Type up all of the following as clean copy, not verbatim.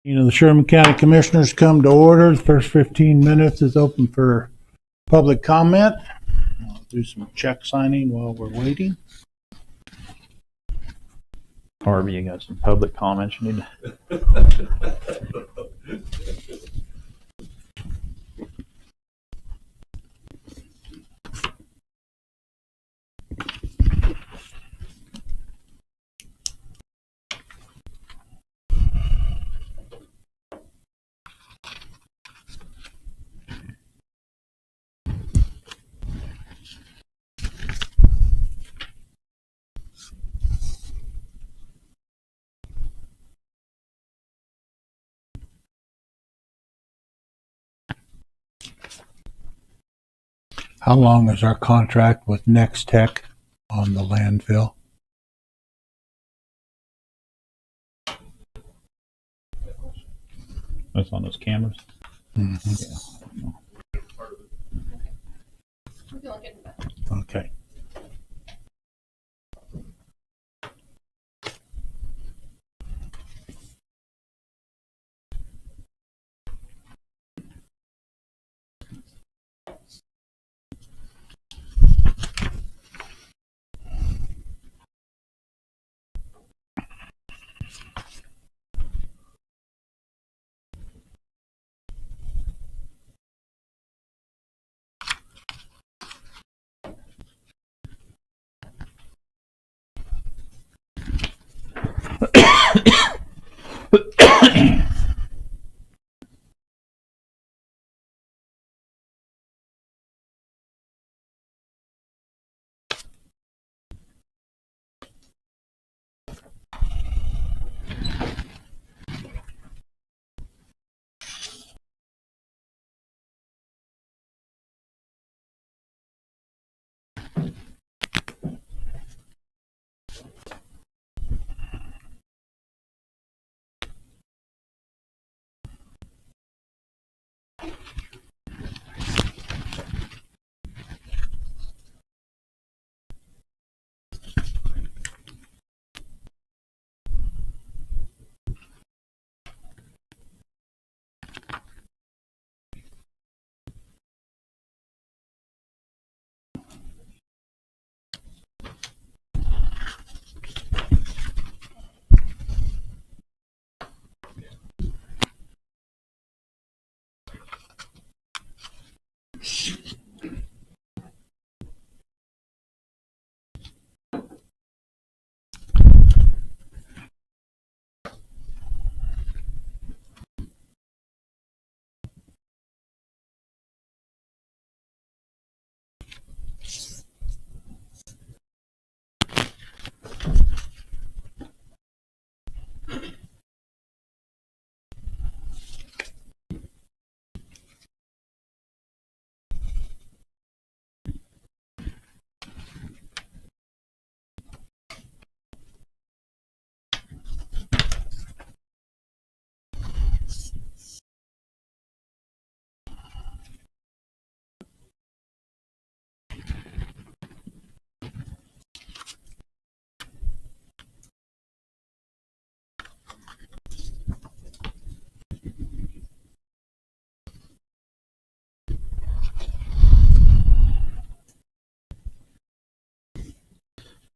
The Sherman County Commissioners come to order. The first 15 minutes is open for public comment. I'll do some check signing while we're waiting. Harvey, you got some public comments you need to... How long is our contract with Next Tech on the landfill? That's on those cameras. Mm-hmm. Yeah. Okay.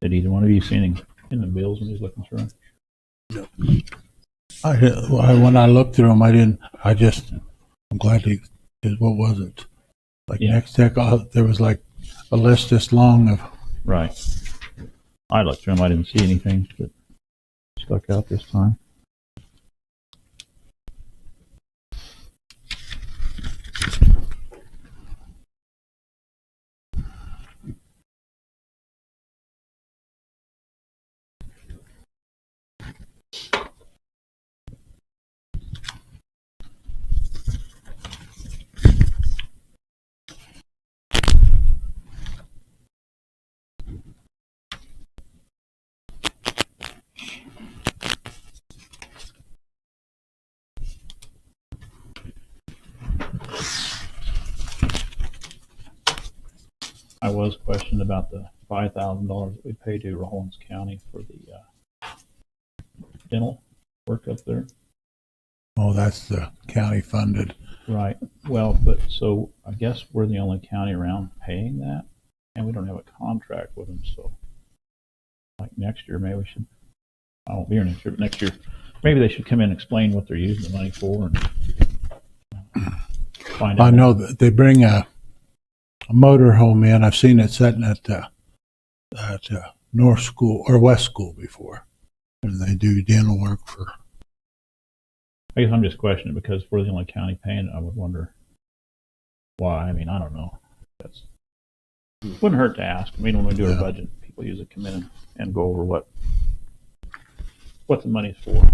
Did either one of you see any in the bills when he was looking through them? No. When I looked through them, I'm glad what was it? Like Next Tech, there was like a list this long of. Right. I looked through them. I didn't see anything that stuck out this time. I was questioned about the $5,000 that we paid to Rawlins County for the dental work up there. Oh, that's the county funded. Right. Well, but so I guess we're the only county around paying that, and we don't have a contract with them. So, like next year, maybe we should. I won't be here next year, but next year, maybe they should come in and explain what they're using the money for, and find out. I know that they bring a motor home in. I've seen it sitting at North School or West School before, and they do dental work for. I guess I'm just questioning because if we're the only county paying it, I would wonder why. I mean, I don't know. That's wouldn't hurt to ask. I mean, when we do our budget, people usually come in and go over what the money's for.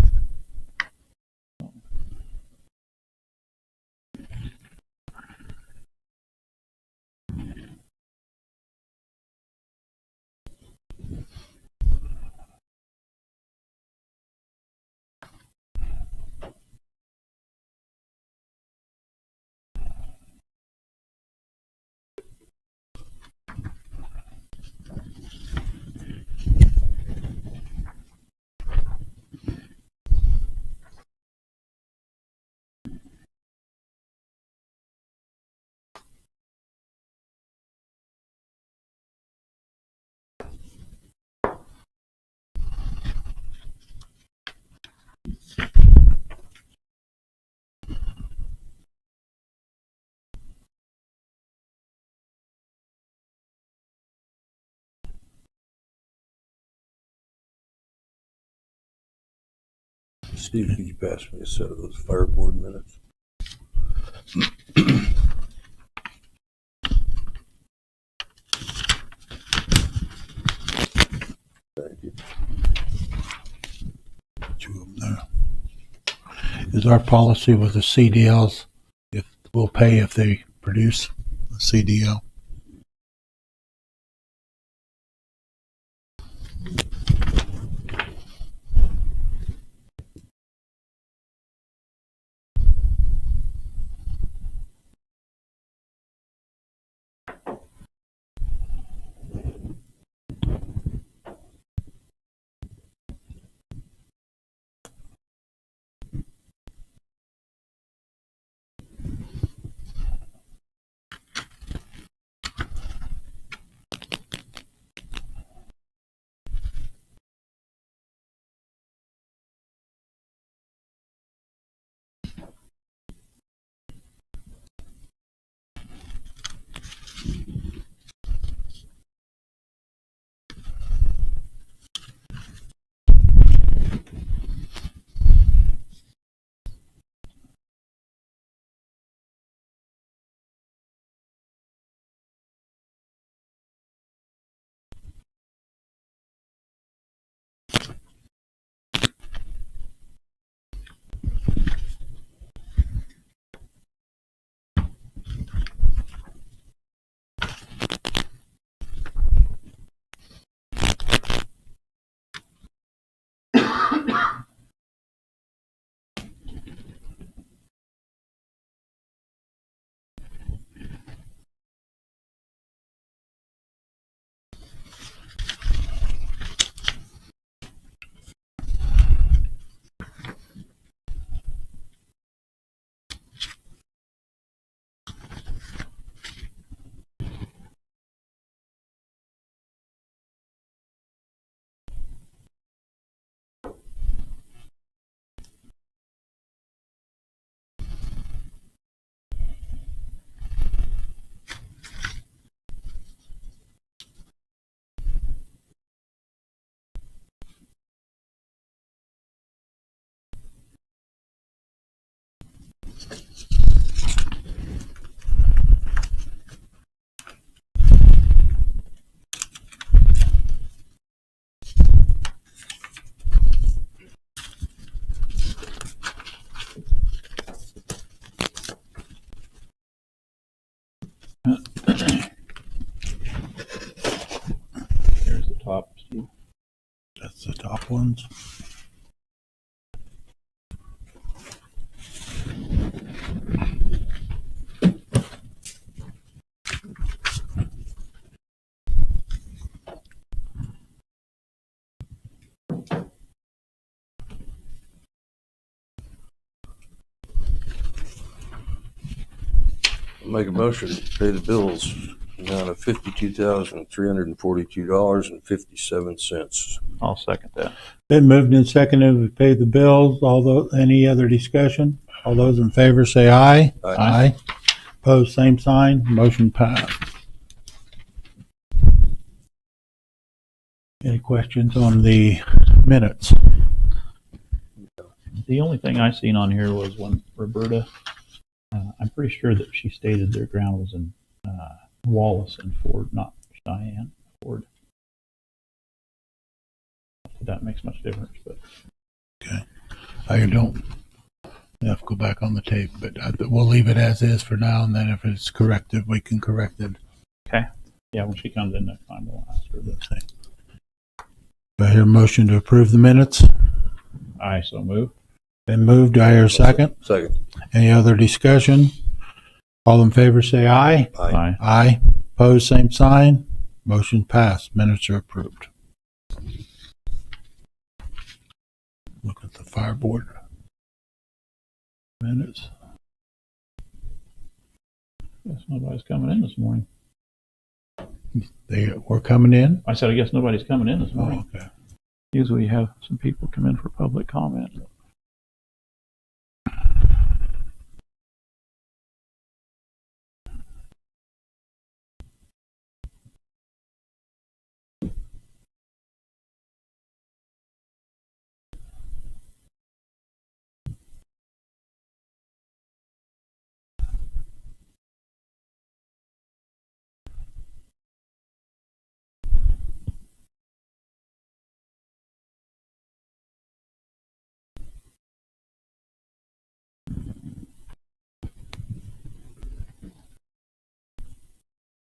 Steve, could you pass me a set of those fire board minutes? Thank you. Two of them there. Is our policy with the CDLs if we'll pay if they produce a CDL? Here's the top, Steve. That's the top ones. Make a motion to pay the bills, amount of $52,342.57. I'll second that. Been moved and seconded to pay the bills. Any other discussion? All those in favor say aye. Aye. Opposed, same sign. Motion passed. Any questions on the minutes? The only thing I seen on here was when Roberta, I'm pretty sure that she stated their ground was in Wallace and Ford, not Cheyenne, Ford. Not that that makes much difference, but Okay. I don't have to go back on the tape, but we'll leave it as is for now, and then if it's corrected, we can correct it. okay. Yeah, when she comes in next time, we'll ask her. But Do I hear a motion to approve the minutes? I so move. Been moved. Do I hear a second? Second. Any other discussion? All in favor say aye. Aye. Aye. Opposed, same sign. Motion passed. Minutes are approved. Look at the fire board minutes. Guess nobody's coming in this morning. They were coming in? I said, I guess nobody's coming in this morning. Oh, okay. Usually you have some people come in for public comment.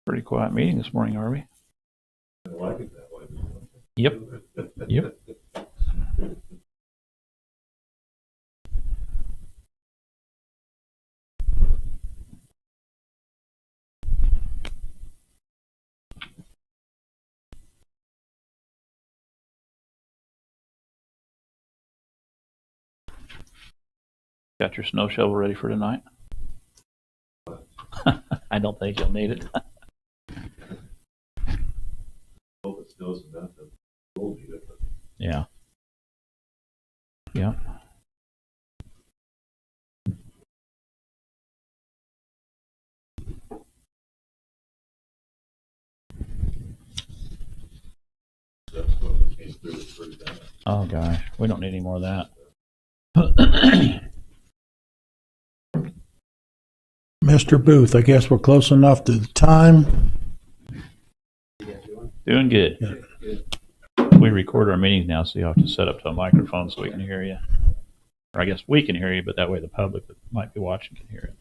Pretty quiet meeting this morning, are we? I like it that way. Yep. Yep. Got your snow shovel ready for tonight? I don't think you'll need it. Hope it snows enough that we'll need it. Yeah. Yeah. Oh gosh, we don't need any more of that. Mr. Booth, I guess we're close enough to the time. Doing good. We record our meetings now, so you have to set up to a microphone so we can hear you. Or I guess we can hear you, but that way the public that might be watching can hear it.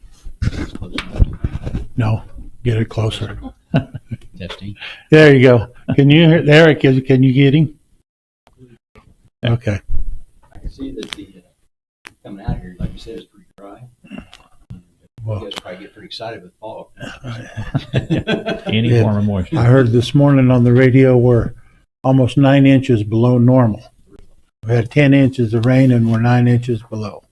No, get it closer. Testing. There you go. Can you hear Eric? Can you get him? Okay. I can see that the coming out here, like you said, is pretty dry. Well, You guys probably get pretty excited with fog. Any Yeah. form of moisture. I heard this morning on the radio we're almost 9 inches below normal. We had 10 inches of rain and we're 9 inches below.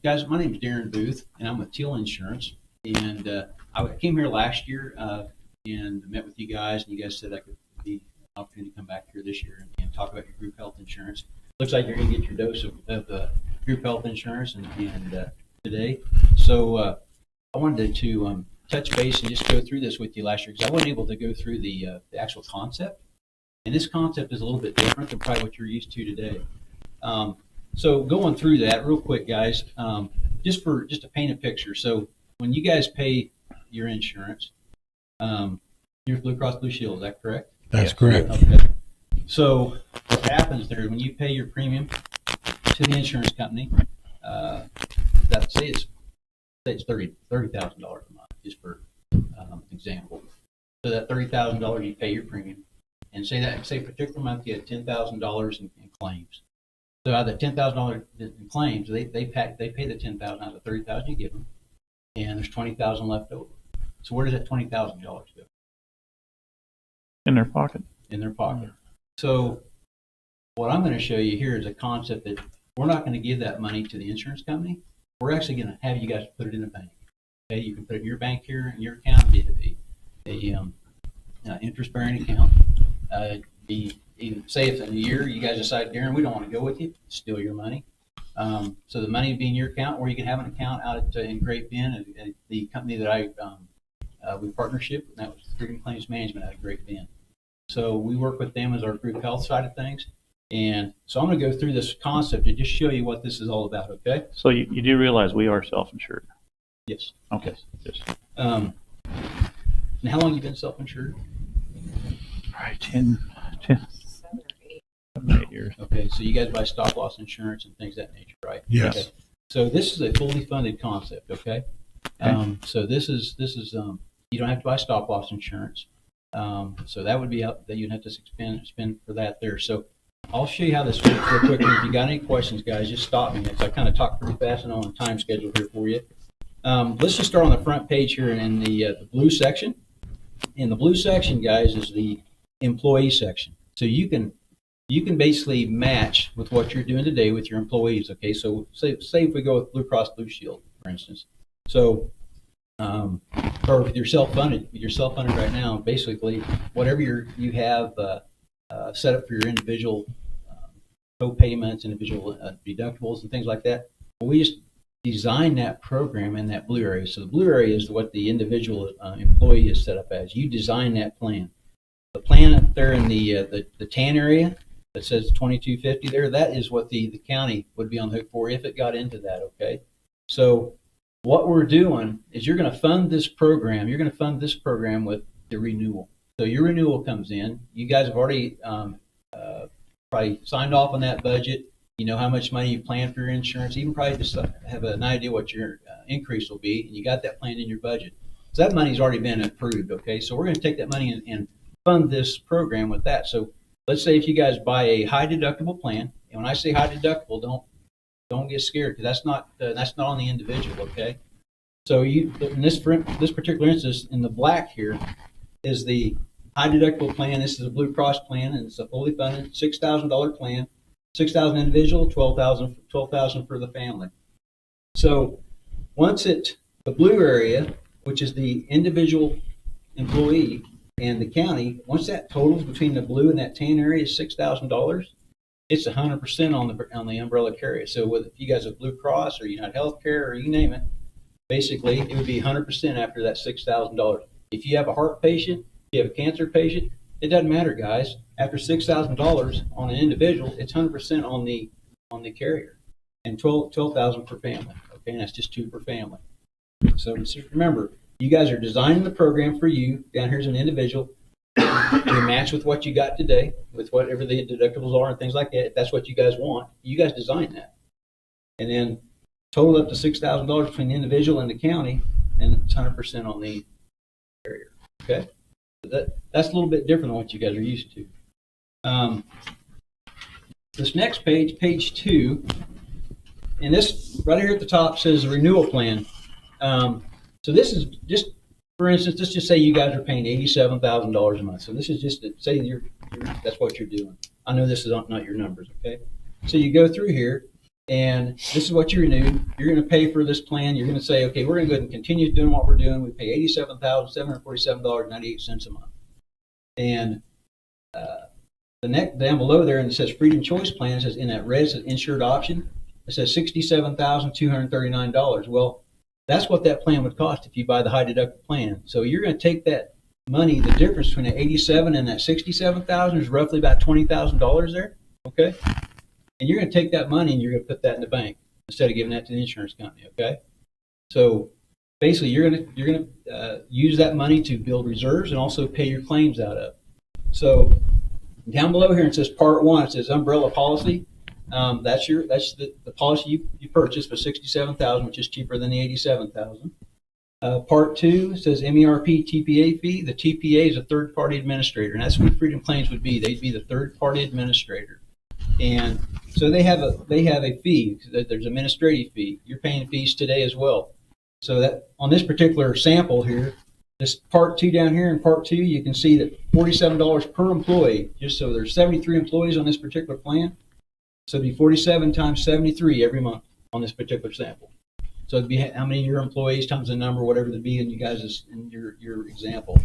Guys, my name is Darren Booth, and I'm with Teal Insurance. And I came here last year and met with you guys, and you guys said I could be an opportunity to come back here this year and talk about your group health insurance. Looks like you're going to get your dose of group health insurance and today. So I wanted to touch base and just go through this with you last year because I wasn't able to go through the actual concept. And this concept is a little bit different than probably what you're used to today. So going through that real quick, guys, just to paint a picture. So when you guys pay your insurance, you're Blue Cross Blue Shield, is that correct? That's correct. Okay. So what happens there when you pay your premium to the insurance company? Say it's $30,000 a month, just for example. So that $30,000 you pay your premium, and say a particular month you had $10,000 in claims. So out of the $10,000 in claims, they pay the $10,000 out of the $30,000 you give them, and there's $20,000 left over. So where does that $20,000 go? In their pocket. In their pocket. So what I'm going to show you here is a concept that we're not going to give that money to the insurance company. We're actually going to have you guys put it in a bank. Okay, you can put it in your bank here in your account, be a interest-bearing account. Say if in a year you guys decide, Darren, we don't want to go with you, it's still your money. So the money would be in your account, or you can have an account out in Great Bend, at the company that we partnership, and that was Freedom Claims Management out of Great Bend. So we work with them as our group health side of things. And so I'm going to go through this concept to just show you what this is all about, okay? So you do realize we are self-insured? Yes. Okay. Yes. And how long have you been self-insured? Right, 10. 8 years. Okay, so you guys buy stop loss insurance and things of that nature, right? Yes. Okay. So this is a fully funded concept, okay? So this is you don't have to buy stop loss insurance. So that would be out that you'd have to spend for that there. So I'll show you how this works real quick. If you got any questions, guys, just stop me. Because I kind of talk pretty fast and on a time schedule here for you. Let's just start on the front page here in the blue section. In the blue section, guys, is the employee section. So you can basically match with what you're doing today with your employees. Okay, so say if we go with Blue Cross Blue Shield, for instance. So or if you're self-funded right now, basically whatever you have set up for your individual co-payments, individual deductibles and things like that, well, we just design that program in that blue area. So the blue area is what the individual employee is set up as. You design that plan. The plan up there in the tan area that says 2250 there, that is what the county would be on the hook for if it got into that, okay? So what we're doing is you're going to fund this program. You're going to fund this program with the renewal. So your renewal comes in. You guys have already probably signed off on that budget. You know how much money you plan for your insurance. Even probably just have an idea what your increase will be, and you got that planned in your budget. So that money's already been approved, okay? So we're going to take that money and fund this program with that. So let's say if you guys buy a high deductible plan, and when I say high deductible, don't get scared, because that's not on the individual, okay? So in this particular instance, in the black here is the high deductible plan. This is a Blue Cross plan, and it's a fully funded $6,000 plan. $6,000 individual, $12,000 for the family. So once the blue area, which is the individual employee and the county, once that totals between the blue and that tan area is $6,000, it's 100% on the umbrella carrier. So if you guys have Blue Cross or United Healthcare or you name it, basically it would be 100% after that $6,000. If you have a heart patient, if you have a cancer patient, it doesn't matter, guys. After $6,000 on an individual, it's 100% on the carrier, and $12,000 per family. Okay, and that's just 2 per family. So remember, you guys are designing the program for you. Down here's an individual. You match with what you got today, with whatever the deductibles are and things like that. If that's what you guys want, you guys design that, and then total up to $6,000 between the individual and the county, and it's 100% on the carrier. Okay. That's a little bit different than what you guys are used to. This next page, page 2, and this right here at the top says the renewal plan. So this is just, for instance, let's just say you guys are paying $87,000 a month. So this is just to say that's what you're doing. I know this is not your numbers, okay? So you go through here, and this is what you renewed. You're going to pay for this plan. You're going to say, okay, we're going to go ahead and continue doing what we're doing. We pay $87,747.98 a month. And the next down below there, and it says Freedom Choice Plan, it says in that red, it says insured option. It says $67,239. Well, that's what that plan would cost if you buy the high deductible plan. So you're going to take that money, the difference between the 87 and that 67,000 is roughly about $20,000 there. Okay. And you're going to take that money and you're going to put that in the bank instead of giving that to the insurance company, okay? So basically, you're going to use that money to build reserves and also pay your claims out of. So down below here it says Part 1. It says umbrella policy. That's the policy you purchased for $67,000, which is cheaper than the $87,000. Part 2 says MERP TPA fee. The TPA is a third-party administrator, and that's what Freedom Claims would be. They'd be the third-party administrator. And so they have a fee. There's administrative fee. You're paying fees today as well. So that on this particular sample here, this part 2 down here in part 2, you can see that $47 per employee, just so there's 73 employees on this particular plan. So it'd be 47 times 73 every month on this particular sample. So it'd be how many of your employees times the number, whatever it'd be in you guys' in your example.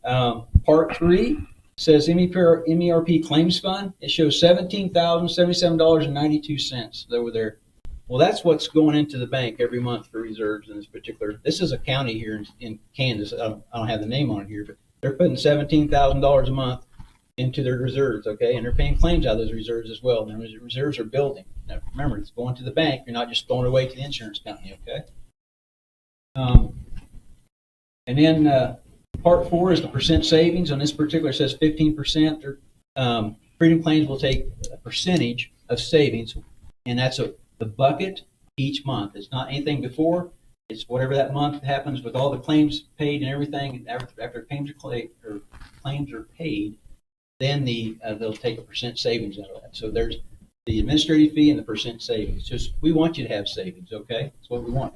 Part 3 says MERP claims fund. It shows $17,077.92 over there. Well, that's what's going into the bank every month for reserves in this particular. This is a county here in Kansas. I don't have the name on it here, but they're putting $17,000 a month into their reserves, okay? And they're paying claims out of those reserves as well. And the reserves are building. Now, remember, it's going to the bank. You're not just throwing it away to the insurance company, okay? And then part 4 is the percent savings. On this particular, it says 15%. Freedom Claims will take a percentage of savings, and that's the bucket each month. It's not anything before. It's whatever that month happens with all the claims paid and everything. After claims are paid, then they'll take a percent savings out of that. So there's the administrative fee and the percent savings. Just we want you to have savings, okay? That's what we want.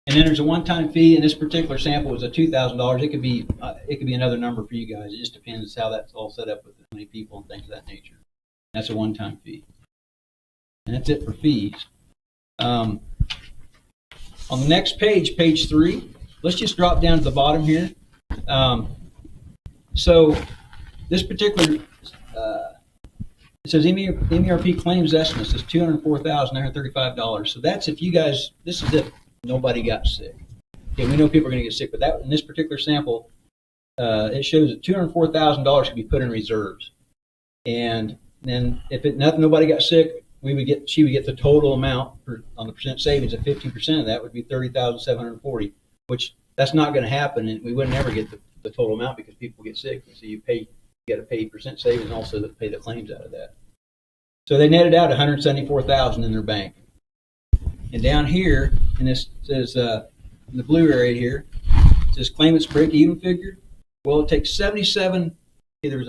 And then there's a one-time fee. In this particular sample, was a $2,000. It could be another number for you guys. It just depends how that's all set up with how many people and things of that nature. That's a one-time fee. And that's it for fees. On the next page, page 3, let's just drop down to the bottom here. So this particular, it says MERP claims estimates is $204,935. So that's if you guys, this is if nobody got sick. Okay, we know people are going to get sick, but that in this particular sample, it shows that $204,000 could be put in reserves. And then if nobody got sick, she would get the total amount on the percent savings of 15% of that would be $30,740, which that's not going to happen, and we wouldn't ever get the total amount because people get sick. So you got to pay percent savings and also pay the claims out of that. So they netted out $174,000 in their bank. And down here, and this says in the blue area here, it says claimants break-even figure. Well, it takes 77. There was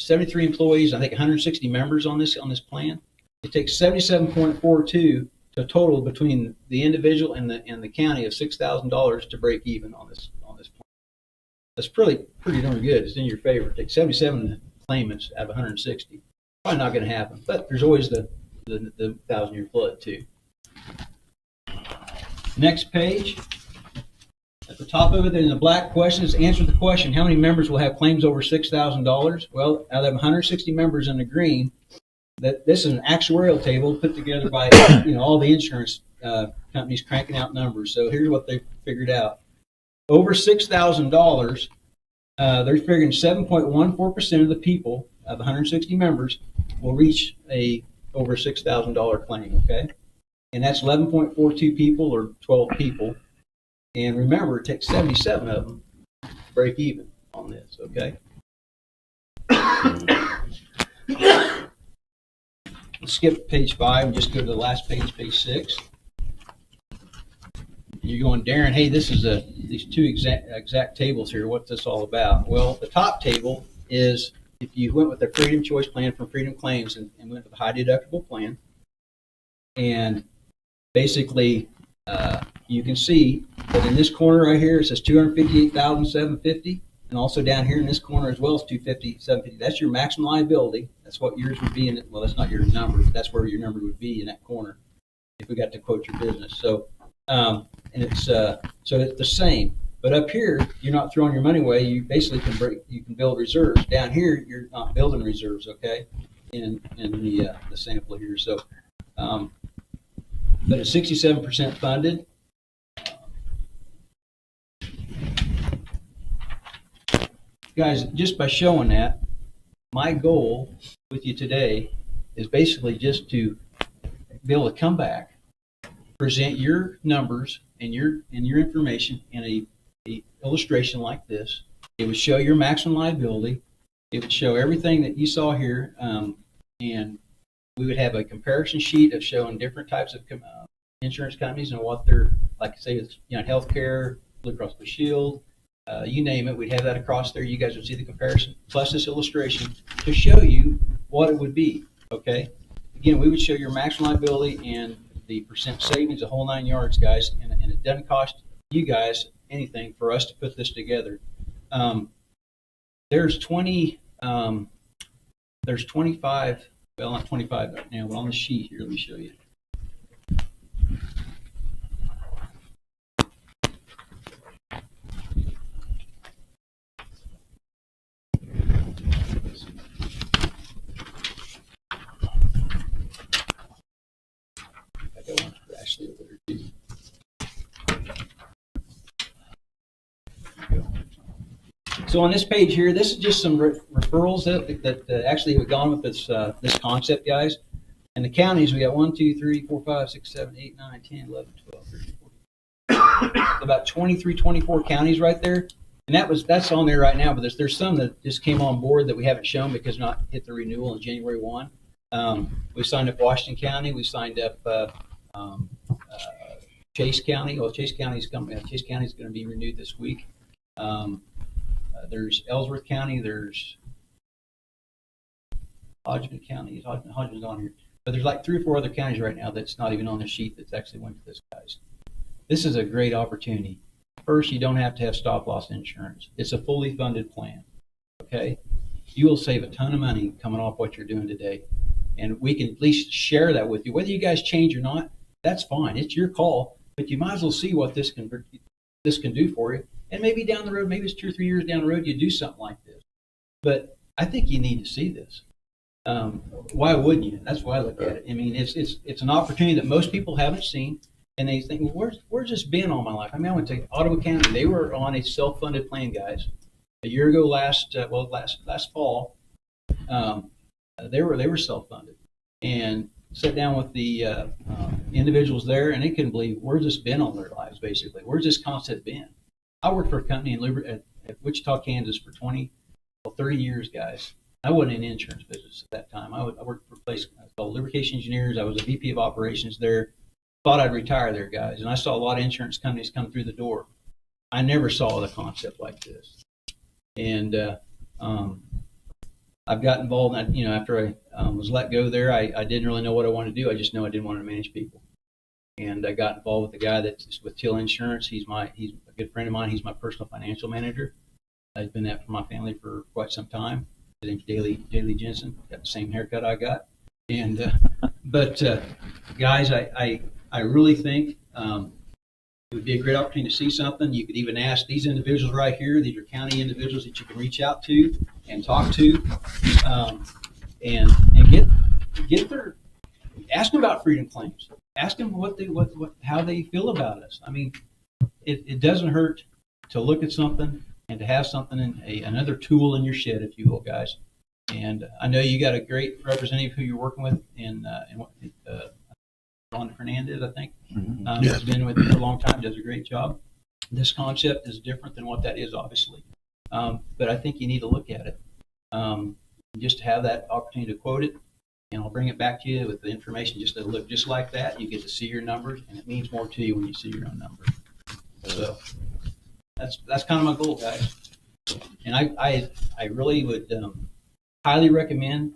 73 employees, I think 160 members on this plan. It takes 77.42 to a total between the individual and the county of $6,000 to break even on this plan. That's pretty darn good. It's in your favor. It takes 77 claimants out of 160. Probably not going to happen, but there's always the 1,000-year flood too. Next page. At the top of it, in the black question, is answer the question: how many members will have claims over $6,000? Well, out of 160 members in the green, that this is an actuarial table put together by all the insurance companies cranking out numbers. So here's what they figured out: over $6,000, they're figuring 7.14% of the people of 160 members will reach over $6,000 claim. Okay, and that's 11.42 people or 12 people. And remember, it takes 77 of them to break even on this, okay? Let's skip page 5 and just go to the last page, page 6. You're going, Darren, hey, this is these two exact tables here. What's this all about? Well, the top table is if you went with the Freedom Choice plan from Freedom Claims and went with the high deductible plan, and basically you can see that in this corner right here, it says $258,750, and also down here in this corner as well as $250,750. That's your maximum liability. That's what yours would be well, that's not your number. That's where your number would be in that corner if we got to quote your business. So, and it's so it's the same. But up here, you're not throwing your money away. You basically can build reserves. Down here, you're not building reserves. Okay, in the sample here. So, but it's 67% funded. Guys, just by showing that, my goal with you today is basically just to be able to come back, present your numbers and your information in a illustration like this. It would show your maximum liability. It would show everything that you saw here, and we would have a comparison sheet of showing different types of insurance companies and what they're like. Say it's healthcare, Blue Cross Blue Shield. You name it, we'd have that across there. You guys would see the comparison plus this illustration to show you what it would be. Okay. Again, we would show your maximum liability and the percent savings, the whole 9 yards, guys. And it doesn't cost you guys anything for us to put this together. There's 25, well, not 25 right now, but on the sheet here, let me show you. I got one for Ashley over there too. So on this page here, this is just some referrals that actually have gone with this concept, guys. And the counties, we got 1, 2, 3, 4, 5, 6, 7, 8, 9, 10, 11, 12, 13, 14. About 23, 24 counties right there. And that's on there right now, but there's some that just came on board that we haven't shown because not hit the renewal on January 1. We signed up Washington County. We signed up Chase County. Well, Chase County is going to be renewed this week. There's Ellsworth County. There's Hodgman County. Hodgman's on here, but there's like 3 or 4 other counties right now that's not even on the sheet that's actually went to this, guys. This is a great opportunity. First, you don't have to have stop loss insurance. It's a fully funded plan. Okay, you will save a ton of money coming off what you're doing today, and we can at least share that with you. Whether you guys change or not, that's fine. It's your call, but you might as well see what this can do for you. And maybe down the road, maybe it's 2 or 3 years down the road, you do something like this. But I think you need to see this. Why wouldn't you? That's why I look at it. I mean, it's an opportunity that most people haven't seen, and they think, well, where's this been all my life? I mean, I went to Ottawa County. They were on a self-funded plan, guys. A year ago, last fall, they were self-funded, and sat down with the individuals there, and they couldn't believe where's this been all their lives. Basically, where's this concept been? I worked for a company at Wichita, Kansas for 30 years, guys. I wasn't in the insurance business at that time. I worked for a place called Lubrication Engineers. I was a VP of operations there. Thought I'd retire there, guys. And I saw a lot of insurance companies come through the door. I never saw the concept like this. And I've got involved in that, after I was let go there, I didn't really know what I wanted to do. I just know I didn't want to manage people. And I got involved with the guy that's with Till Insurance. He's a good friend of mine. He's my personal financial manager. I've been that for my family for quite some time. His name's Daly Jensen. Got the same haircut I got. And but guys, I really think it would be a great opportunity to see something. You could even ask these individuals right here. These are county individuals that you can reach out to and talk to, and get their ask them about freedom claims. Ask them how they feel about us. I mean, it doesn't hurt to look at something and to have something another tool in your shed, if you will, guys. And I know you got a great representative who you're working with in Ron Hernandez, I think. Yes. Has been with you for a long time, does a great job. This concept is different than what that is, obviously. But I think you need to look at it. Just to have that opportunity to quote it, and I'll bring it back to you with the information just to look just like that. You get to see your numbers, and it means more to you when you see your own numbers. So that's kind of my goal, guys. And I really would highly recommend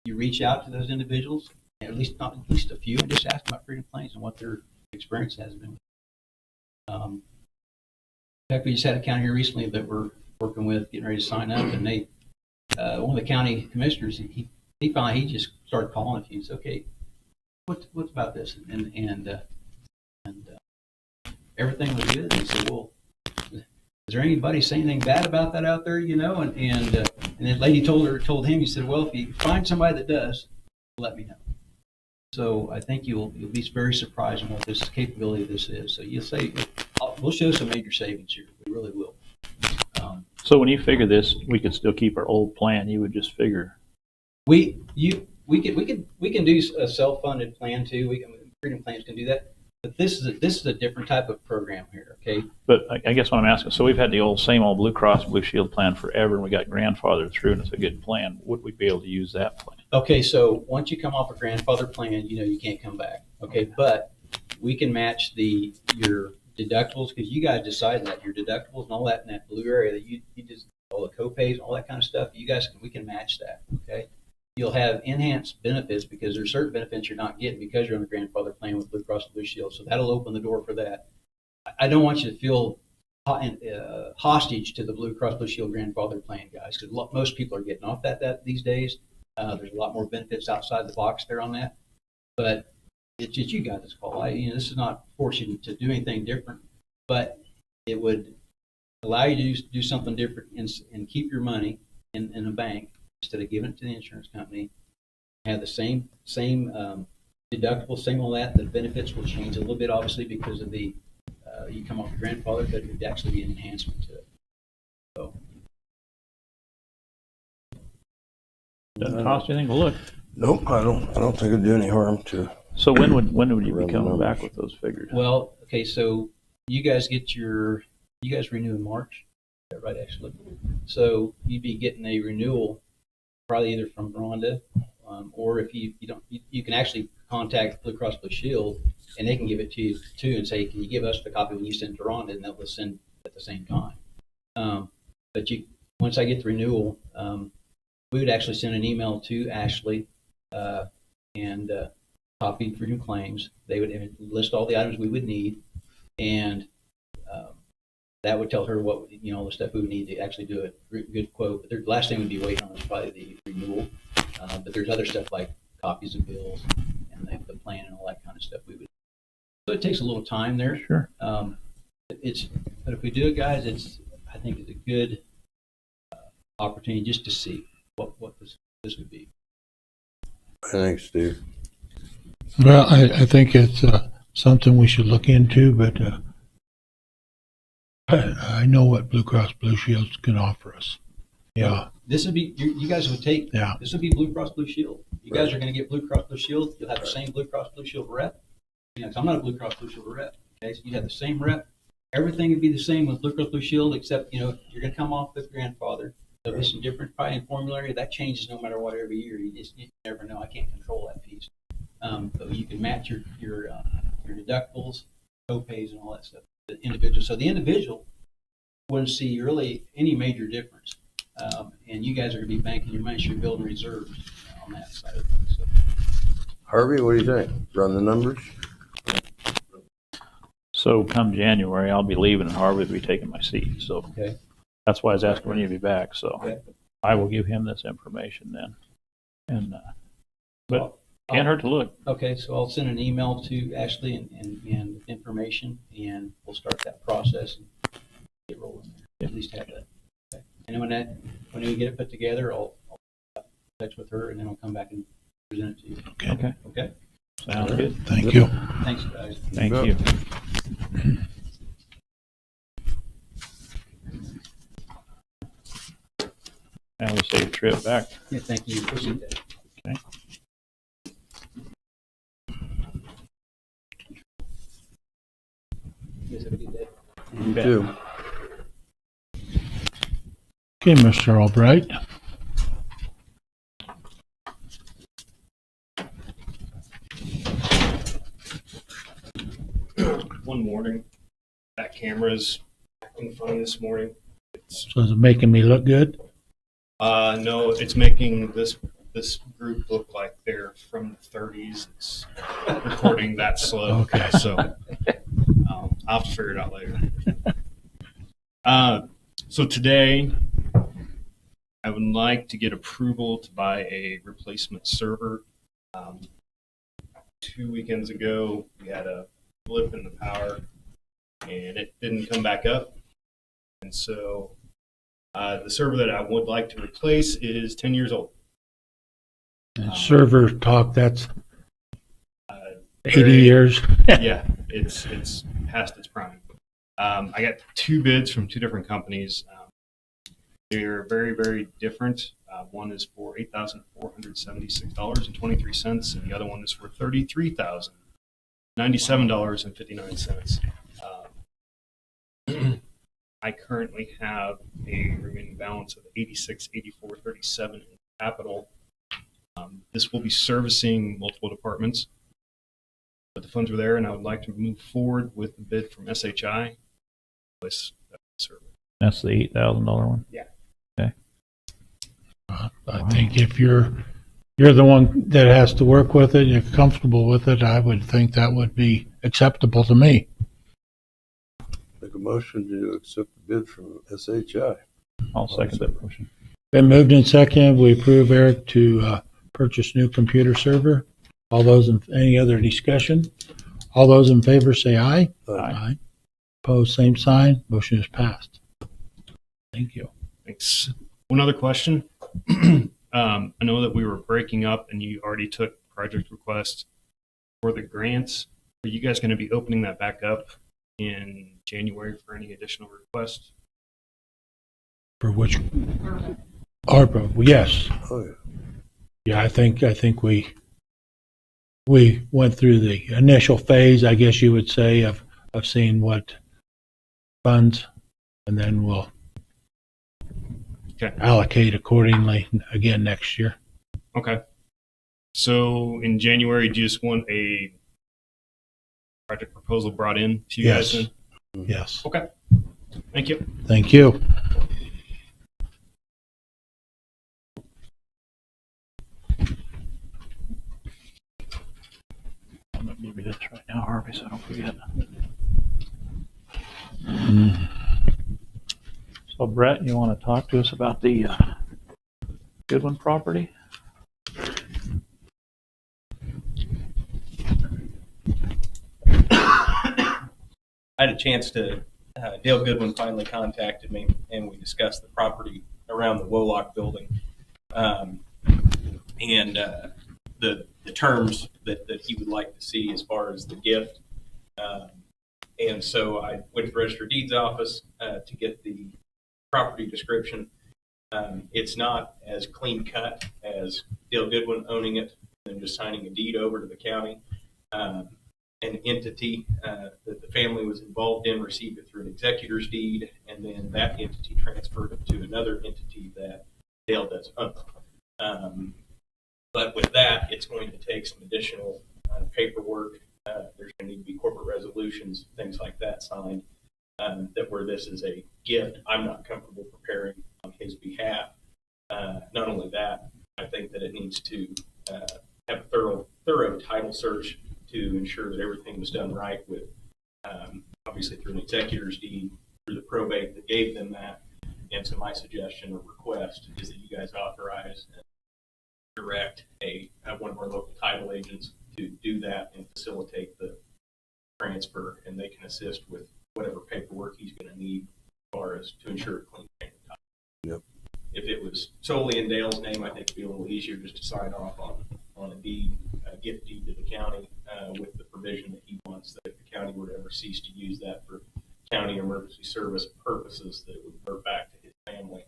you reach out to those individuals, at least a few, and just ask them about freedom claims and what their experience has been. In fact, we just had a county here recently that we're working with, getting ready to sign up, and they one of the county commissioners, he just started calling a few. He said, okay, what's about this? And everything was good. He said, well, is there anybody saying anything bad about that out there? And the lady told him, he said, well, if you find somebody that does, let me know. So I think you'll be very surprised in what this capability of this is. So you'll say, we'll show some major savings here. We really will. So when you figure this, we could still keep our old plan. You would just figure. We can do a self-funded plan too. Freedom plans can do that. But this is a different type of program here. Okay. But I guess what I'm asking, so we've had the same old Blue Cross Blue Shield plan forever, and we got grandfathered through, and it's a good plan. Would we be able to use that plan? Okay, so once you come off a grandfather plan, you can't come back. Okay, but we can match your deductibles, because you guys decide that your deductibles and all that in that blue area that you just all the copays, all that kind of stuff. We can match that. Okay, you'll have enhanced benefits because there's certain benefits you're not getting because you're on a grandfather plan with Blue Cross Blue Shield. So that'll open the door for that. I don't want you to feel hostage to the Blue Cross Blue Shield grandfather plan, guys, because most people are getting off that these days. There's a lot more benefits outside the box there on that, but it's you guys' call. This is not forcing you to do anything different, but it would allow you to do something different and keep your money in a bank instead of giving it to the insurance company. Have the same deductible, same all that. The benefits will change a little bit, obviously, because of the you come off your grandfather, but it would actually be an enhancement to it. So, Doesn't cost you anything to look. Nope, I don't think it'd do any harm to. So when would you Run be the coming back numbers. with those figures? well, okay, so you guys renew in March, is that right? Actually, so you'd be getting a renewal probably either from Rhonda, or if you don't, you can actually contact Blue Cross Blue Shield, and they can give it to you too, and say, can you give us the copy when you send to Rhonda, and they'll send at the same time. But once I get the renewal, we would actually send an email to Ashley and copy for new claims. They would list all the items we would need, and that would tell her what all the stuff we would need to actually do a good quote. But the last thing we'd be waiting on is probably the renewal. But there's other stuff like copies of bills and the plan and all that kind of stuff we would. So it takes a little time there. Sure. But if we do it, guys, I think it's a good opportunity just to see what this would be. Thanks, Steve. Well, I think it's something we should look into, but I know what Blue Cross Blue Shield can offer us. Yeah, This would be you guys would take. yeah. This would be Blue Cross Blue Shield. You guys are going to get Blue Cross Blue Shield. You'll have the same Blue Cross Blue Shield rep. 'Cause I'm not a Blue Cross Blue Shield rep. Okay, so you have the same rep. Everything would be the same with Blue Cross Blue Shield, except you're going to come off with grandfather. There'll be some different probably in formulary. That changes no matter what every year. You never know. I can't control that piece. But you can match your deductibles, co-pays, and all that stuff. The individual. So the individual wouldn't see really any major difference. And you guys are going to be banking your money, so you're building reserves on that side of things. So. Harvey, what do you think? Run the numbers? So come January, I'll be leaving and Harvey will be taking my seat. So Okay. that's why I was asking when you'll be back. So Okay. I will give him this information then. And but Well, can't hurt to look. Okay, so I'll send an email to Ashley and information, and we'll start that process and get rolling there. At least have that. Okay. And when we get it put together, I'll touch with her, and then I'll come back and present it to you. Okay. Okay. Sounds good. Thank you. Thanks, guys. Thank bet. you. Now we save a trip back. Yeah, thank you. Appreciate that. Okay. You guys have a good day. You bet. too. Okay, Mr. Albright. One morning, that camera's acting funny this morning. So is it making me look good? No, it's making this group look like they're from the 30s. It's recording that slow. Okay. So I'll have to figure it out later. So today, I would like to get approval to buy a replacement server. 2 weekends ago, we had a blip in the power, and it didn't come back up. And so the server that I would like to replace is 10 years old. And server talk, that's Uh, 80 years. Yeah, it's past its prime. I got 2 bids from 2 different companies. They're very, very different. One is for $8,476.23, and the other one is for $33,097.59. I currently have a remaining balance of $86,8437 in capital. This will be servicing multiple departments, but the funds are there, and I would like to move forward with the bid from SHI. This server. That's the $8,000 one. Yeah. Okay. I think if you're the one that has to work with it, you're comfortable with it, I would think that would be acceptable to me. motion to accept the bid from SHI. I'll second that motion. Been moved and seconded. We approve Eric to purchase new computer server. Any other discussion? All those in favor say aye. Aye. Opposed, same sign. Motion is passed. Thank you. Thanks. One other question. I know that we were breaking up and you already took project requests for the grants. Are you guys going to be opening that back up in January for any additional requests? For which? ARPA, yes. Oh, yeah. Yeah, I think we went through the initial phase, I guess you would say, of seeing what funds, and then we'll allocate accordingly again next year. Okay. So in January, do you just want a project proposal brought in to you Yes. guys then? Yes. Okay. Thank you. Thank you. I'm going to give you this right now, Harvey, so I don't forget. So Brett, you want to talk to us about the Goodwin property? I had a chance to, Dale Goodwin finally contacted me and we discussed the property around the Wolock building. And the terms that he would like to see as far as the gift. And so I went to the Register of Deeds office to get the property description. It's not as clean cut as Dale Goodwin owning it and just signing a deed over to the county. An entity that the family was involved in received it through an executor's deed, and then that entity transferred it to another entity that Dale does own. But with that, it's going to take some additional paperwork. There's going to need to be corporate resolutions, things like that signed, that where this is a gift, I'm not comfortable preparing on his behalf. Not only that, I think that it needs to have a thorough title search to ensure that everything was done right with, obviously through an executor's deed, through the probate that gave them that. And so my suggestion or request is that you guys authorize and direct one of our local title agents to do that and facilitate the transfer, and they can assist with whatever paperwork he's going to need as far as to ensure a clean title. Yep. If it was solely in Dale's name, I think it'd be a little easier just to sign off on a deed, a gift deed to the county, with the provision that he wants that if the county were to ever cease to use that for county emergency service purposes, that it would revert back to his family.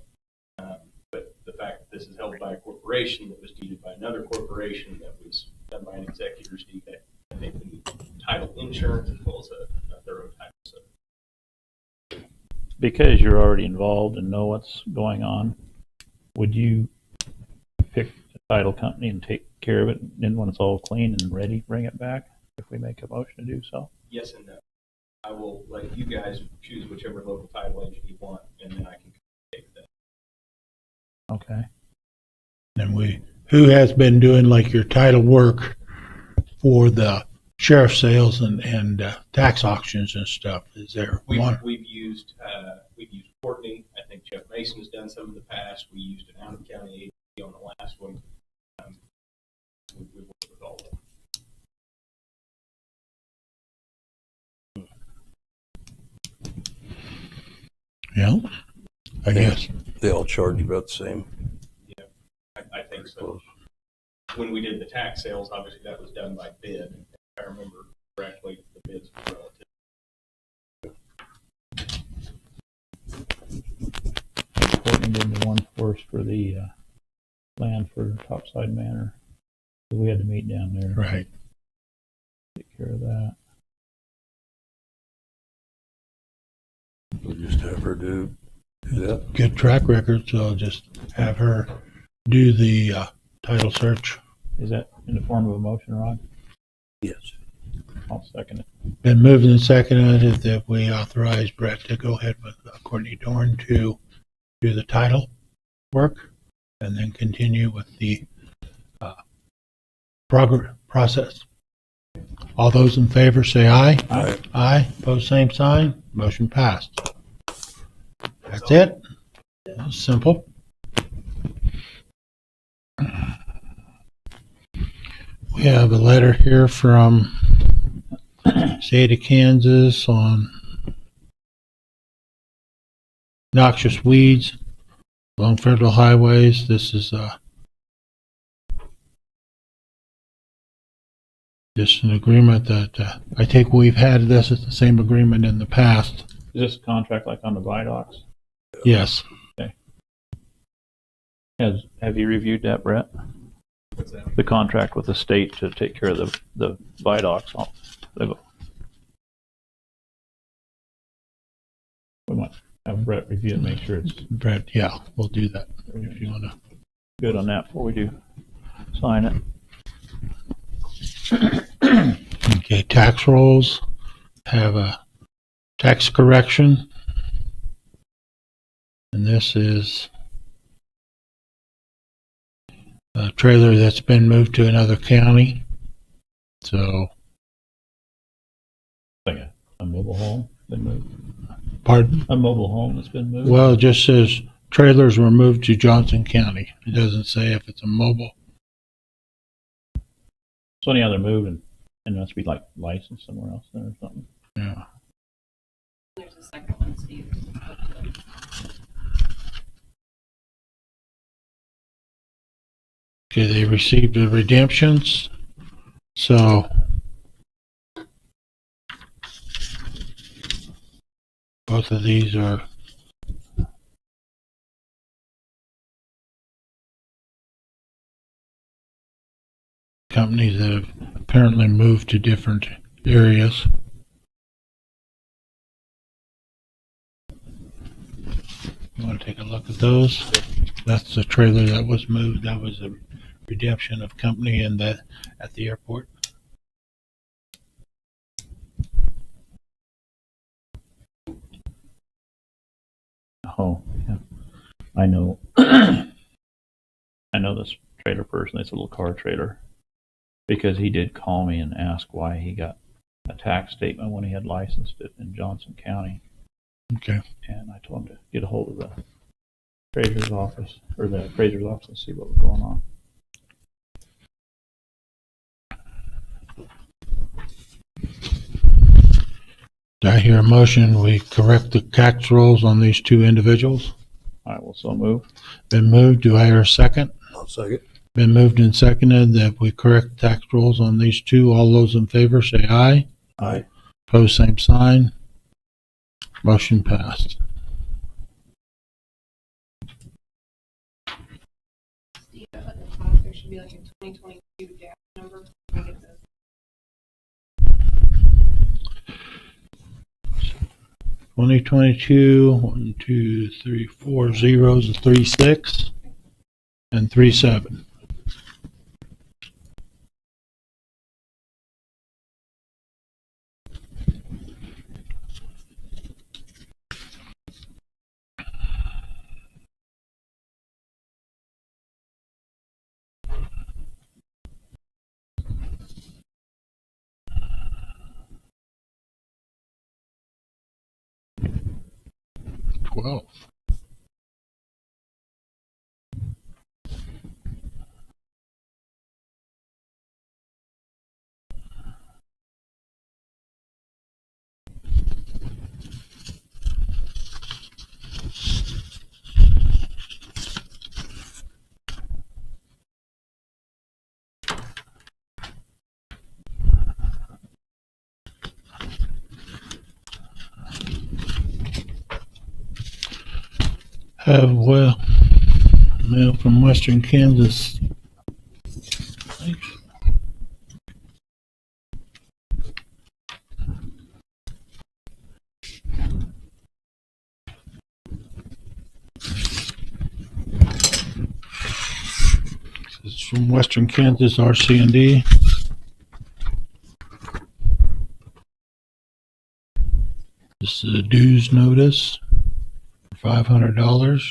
But the fact that this is held by a corporation that was deeded by another corporation that was done by an executor's deed, I think we need title insurance as well as a thorough title search. Because you're already involved and know what's going on, would you pick a title company and take care of it, and then when it's all clean and ready, bring it back if we make a motion to do so? Yes and no. I will let you guys choose whichever local title agent you want, and then I can take that. Okay. And who has been doing like your title work for the sheriff sales and tax auctions and stuff? Is there one? We've used Courtney. I think Jeff Mason has done some in the past. We used an out of county agency on the last one. We've worked with all of them. Yeah, I guess. They all charge you about the same. Yeah, I think so. When we did the tax sales, obviously that was done by bid. If I remember correctly, the bids were relative. Courtney did the one for us for the land for Topside Manor. So we had to meet down there. Right. Take care of that. We'll just have her do that. Good track record, so I'll just have her do the title search. Is that in the form of a motion, Rod? Yes. I'll second it. Been moved and seconded that we authorize Brett to go ahead with Courtney Dorn to do the title work and then continue with the process All those in favor say aye. Aye. Aye. Pose same sign. Motion passed. That's it. That was simple. We have a letter here from state of Kansas on noxious weeds along federal highways. This is just an agreement that I think we've had. This is the same agreement in the past. Is this a contract like on the viaducts? Yes. Have you reviewed that, Brett? What's that? The contract with the state to take care of the viaducts. We might have Brett review it, make sure it's Brett, yeah, we'll do that if you want to. good on that before we do sign it. Okay, tax rolls have a tax correction. And this is a trailer that's been moved to another county. So, Like a mobile home been moved. pardon? A mobile home that's been moved. Well, it just says trailers were moved to Johnson County. It doesn't say if it's a mobile. So any other move and it must be like licensed somewhere else there or something. Yeah. There's a second one, Steve. Okay, they received the redemptions. So both of these are companies that have apparently moved to different areas. You want to take a look at those? That's the trailer that was moved. That was a redemption of company in that at the airport. Oh, yeah. I know. I know this trailer person. It's a little car trailer because he did call me and ask why he got a tax statement when he had licensed it in Johnson County. Okay. And I told him to get a hold of the appraiser's office or the appraiser's office and see what was going on. Do I hear a motion? We correct the tax rolls on these two individuals. I will so move. Been moved. Do I hear a second? I'll second. Been moved and seconded that we correct tax rolls on these two. All those in favor say aye. Aye. Pose same sign. Motion passed. Steve, at the top, there should be like a 2022 dash number. Can I get this? 2022, 1, 2, 3, 4 zeros, 3, 6, and 3, 7. Well, mail from Western Kansas. It's from Western Kansas RC&D. This is a dues notice for $500.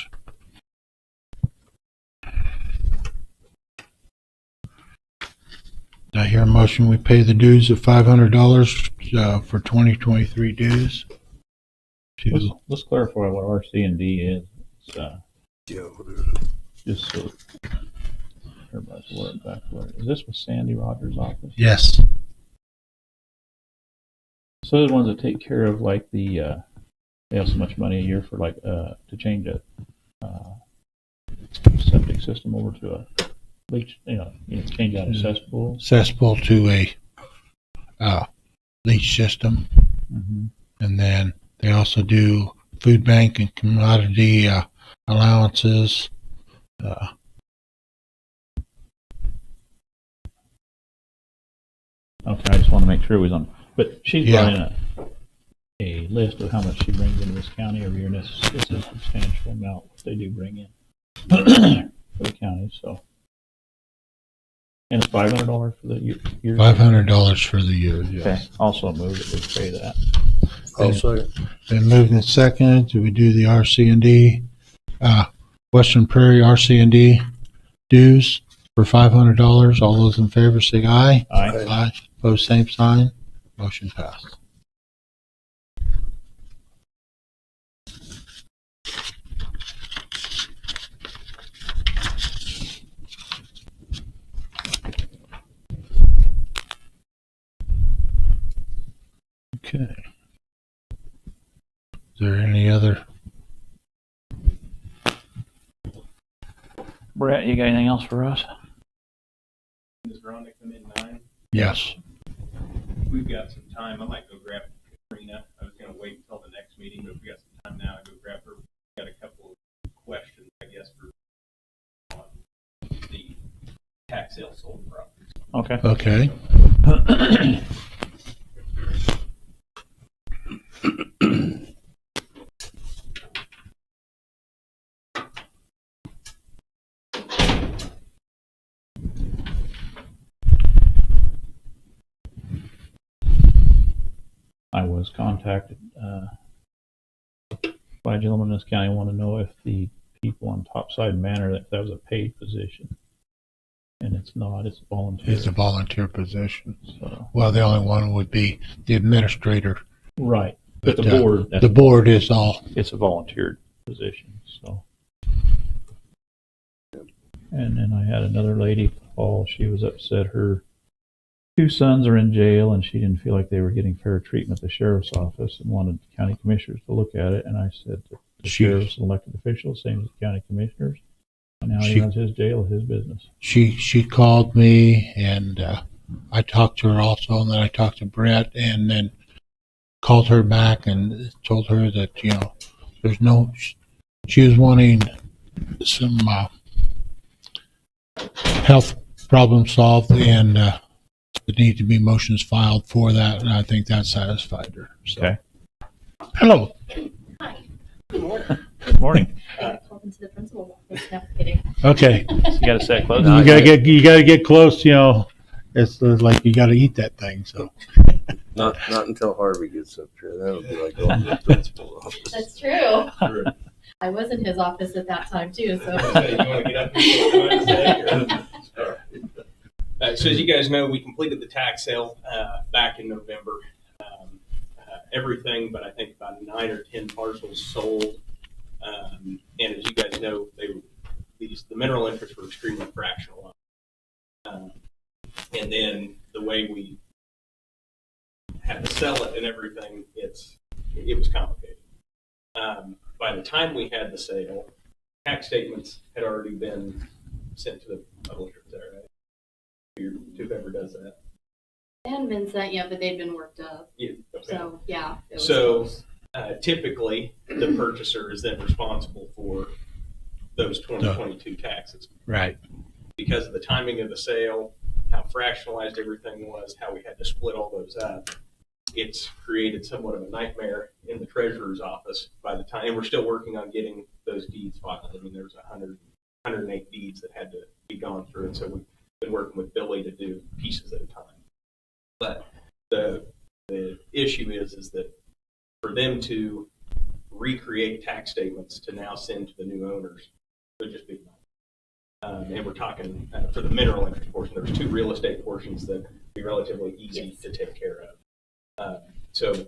I I hear a motion, we pay the dues of $500 for 2023 dues. Let's clarify what RC&D is. It's, Yeah, what is it? just so everybody's aware exactly what it is. This was Sandy Rogers' office. Yes. So they're the ones that take care of like the, they have so much money a year for like, to change a, septic system over to a leach, change out a cesspool. Cesspool to a leach system. Mm-hmm. And then they also do food bank and commodity allowances. Okay, I just want to make sure we was on, but she's Yeah. brought in a list of how much she brings into this county every year, and it's a substantial amount what they do bring in for the county, so. And it's $500 for the year? $500 for the year, yes. Okay, also move that we pay that. I'll say, Been moved and seconded. Do we do the RC&D, Western Prairie RC&D dues for $500? All those in favor say aye. Aye. Aye. Opposed, same sign. Motion passed. Okay. Is there any other? Brett, you got anything else for us? Does Rhonda come in 9? Yes. We've got some time. I might go grab Katrina. I was going to wait until the next meeting, but if we got some time now, I'll go grab her. Got a couple of questions, I guess, for on the tax sale sold properties. Okay. Okay. I was contacted by a gentleman in this county want to know if the people on Topside Manor, if that was a paid position. And it's not, it's volunteer. It's a volunteer position. So, Well, the only one would be the administrator. right. But the But, board, The board is all. it's a volunteer position, so. And then I had another lady call, she was upset her 2 sons are in jail and she didn't feel like they were getting fair treatment at the sheriff's office and wanted the county commissioners to look at it. And I said, the sheriff's an elected official, same as the county commissioners. And now he runs his jail, his business. She called me and I talked to her also, and then I talked to Brett and then called her back and told her that, there's no, she was wanting some health problems solved and there need to be motions filed for that, and I think that satisfied her. So. Okay. Hello. Hi. Good morning. Good morning. Welcome to the principal office. No, kidding. Okay. You got to say close. You gotta get close. It's like you gotta eat that thing. So. not until Harvey gets up here. That'll be like going to the principal's office. That's true. I was in his office at that time too. So. You want to get up here? So as you guys know, we completed the tax sale back in November. Everything, but I think about 9 or 10 parcels sold. And as you guys know, the mineral interests were extremely fractional. And then the way we had to sell it and everything, it was complicated. By the time we had the sale, tax statements had already been sent to the publisher. Is that right? Whoever does that. They hadn't been sent yet, but they'd been worked up. Yeah, okay. So yeah. It was So close. typically, the purchaser is then responsible for those 2022 taxes. Right. Because of the timing of the sale, how fractionalized everything was, how we had to split all those up, it's created somewhat of a nightmare in the treasurer's office by the time, and we're still working on getting those deeds filed. I mean, there's 108 deeds that had to be gone through, and so we've been working with Billy to do pieces at a time. But the issue is that for them to recreate tax statements to now send to the new owners would just be And we're talking for the mineral interest portion, there's 2 real estate portions that would be relatively easy to take care of. So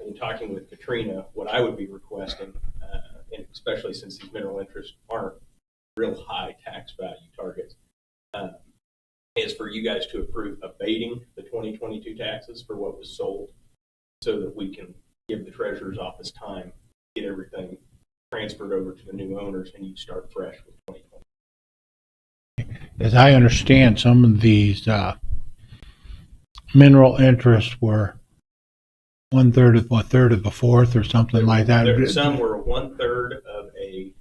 in talking with Katrina, what I would be requesting, and especially since these mineral interests aren't real high tax value targets, is for you guys to approve abating the 2022 taxes for what was sold so that we can give the treasurer's office time, get everything transferred over to the new owners, and you start fresh with 2020. As I understand, some of these mineral interests were 1/3 of 1/3 of a fourth or something like that. Some were 1/3 of a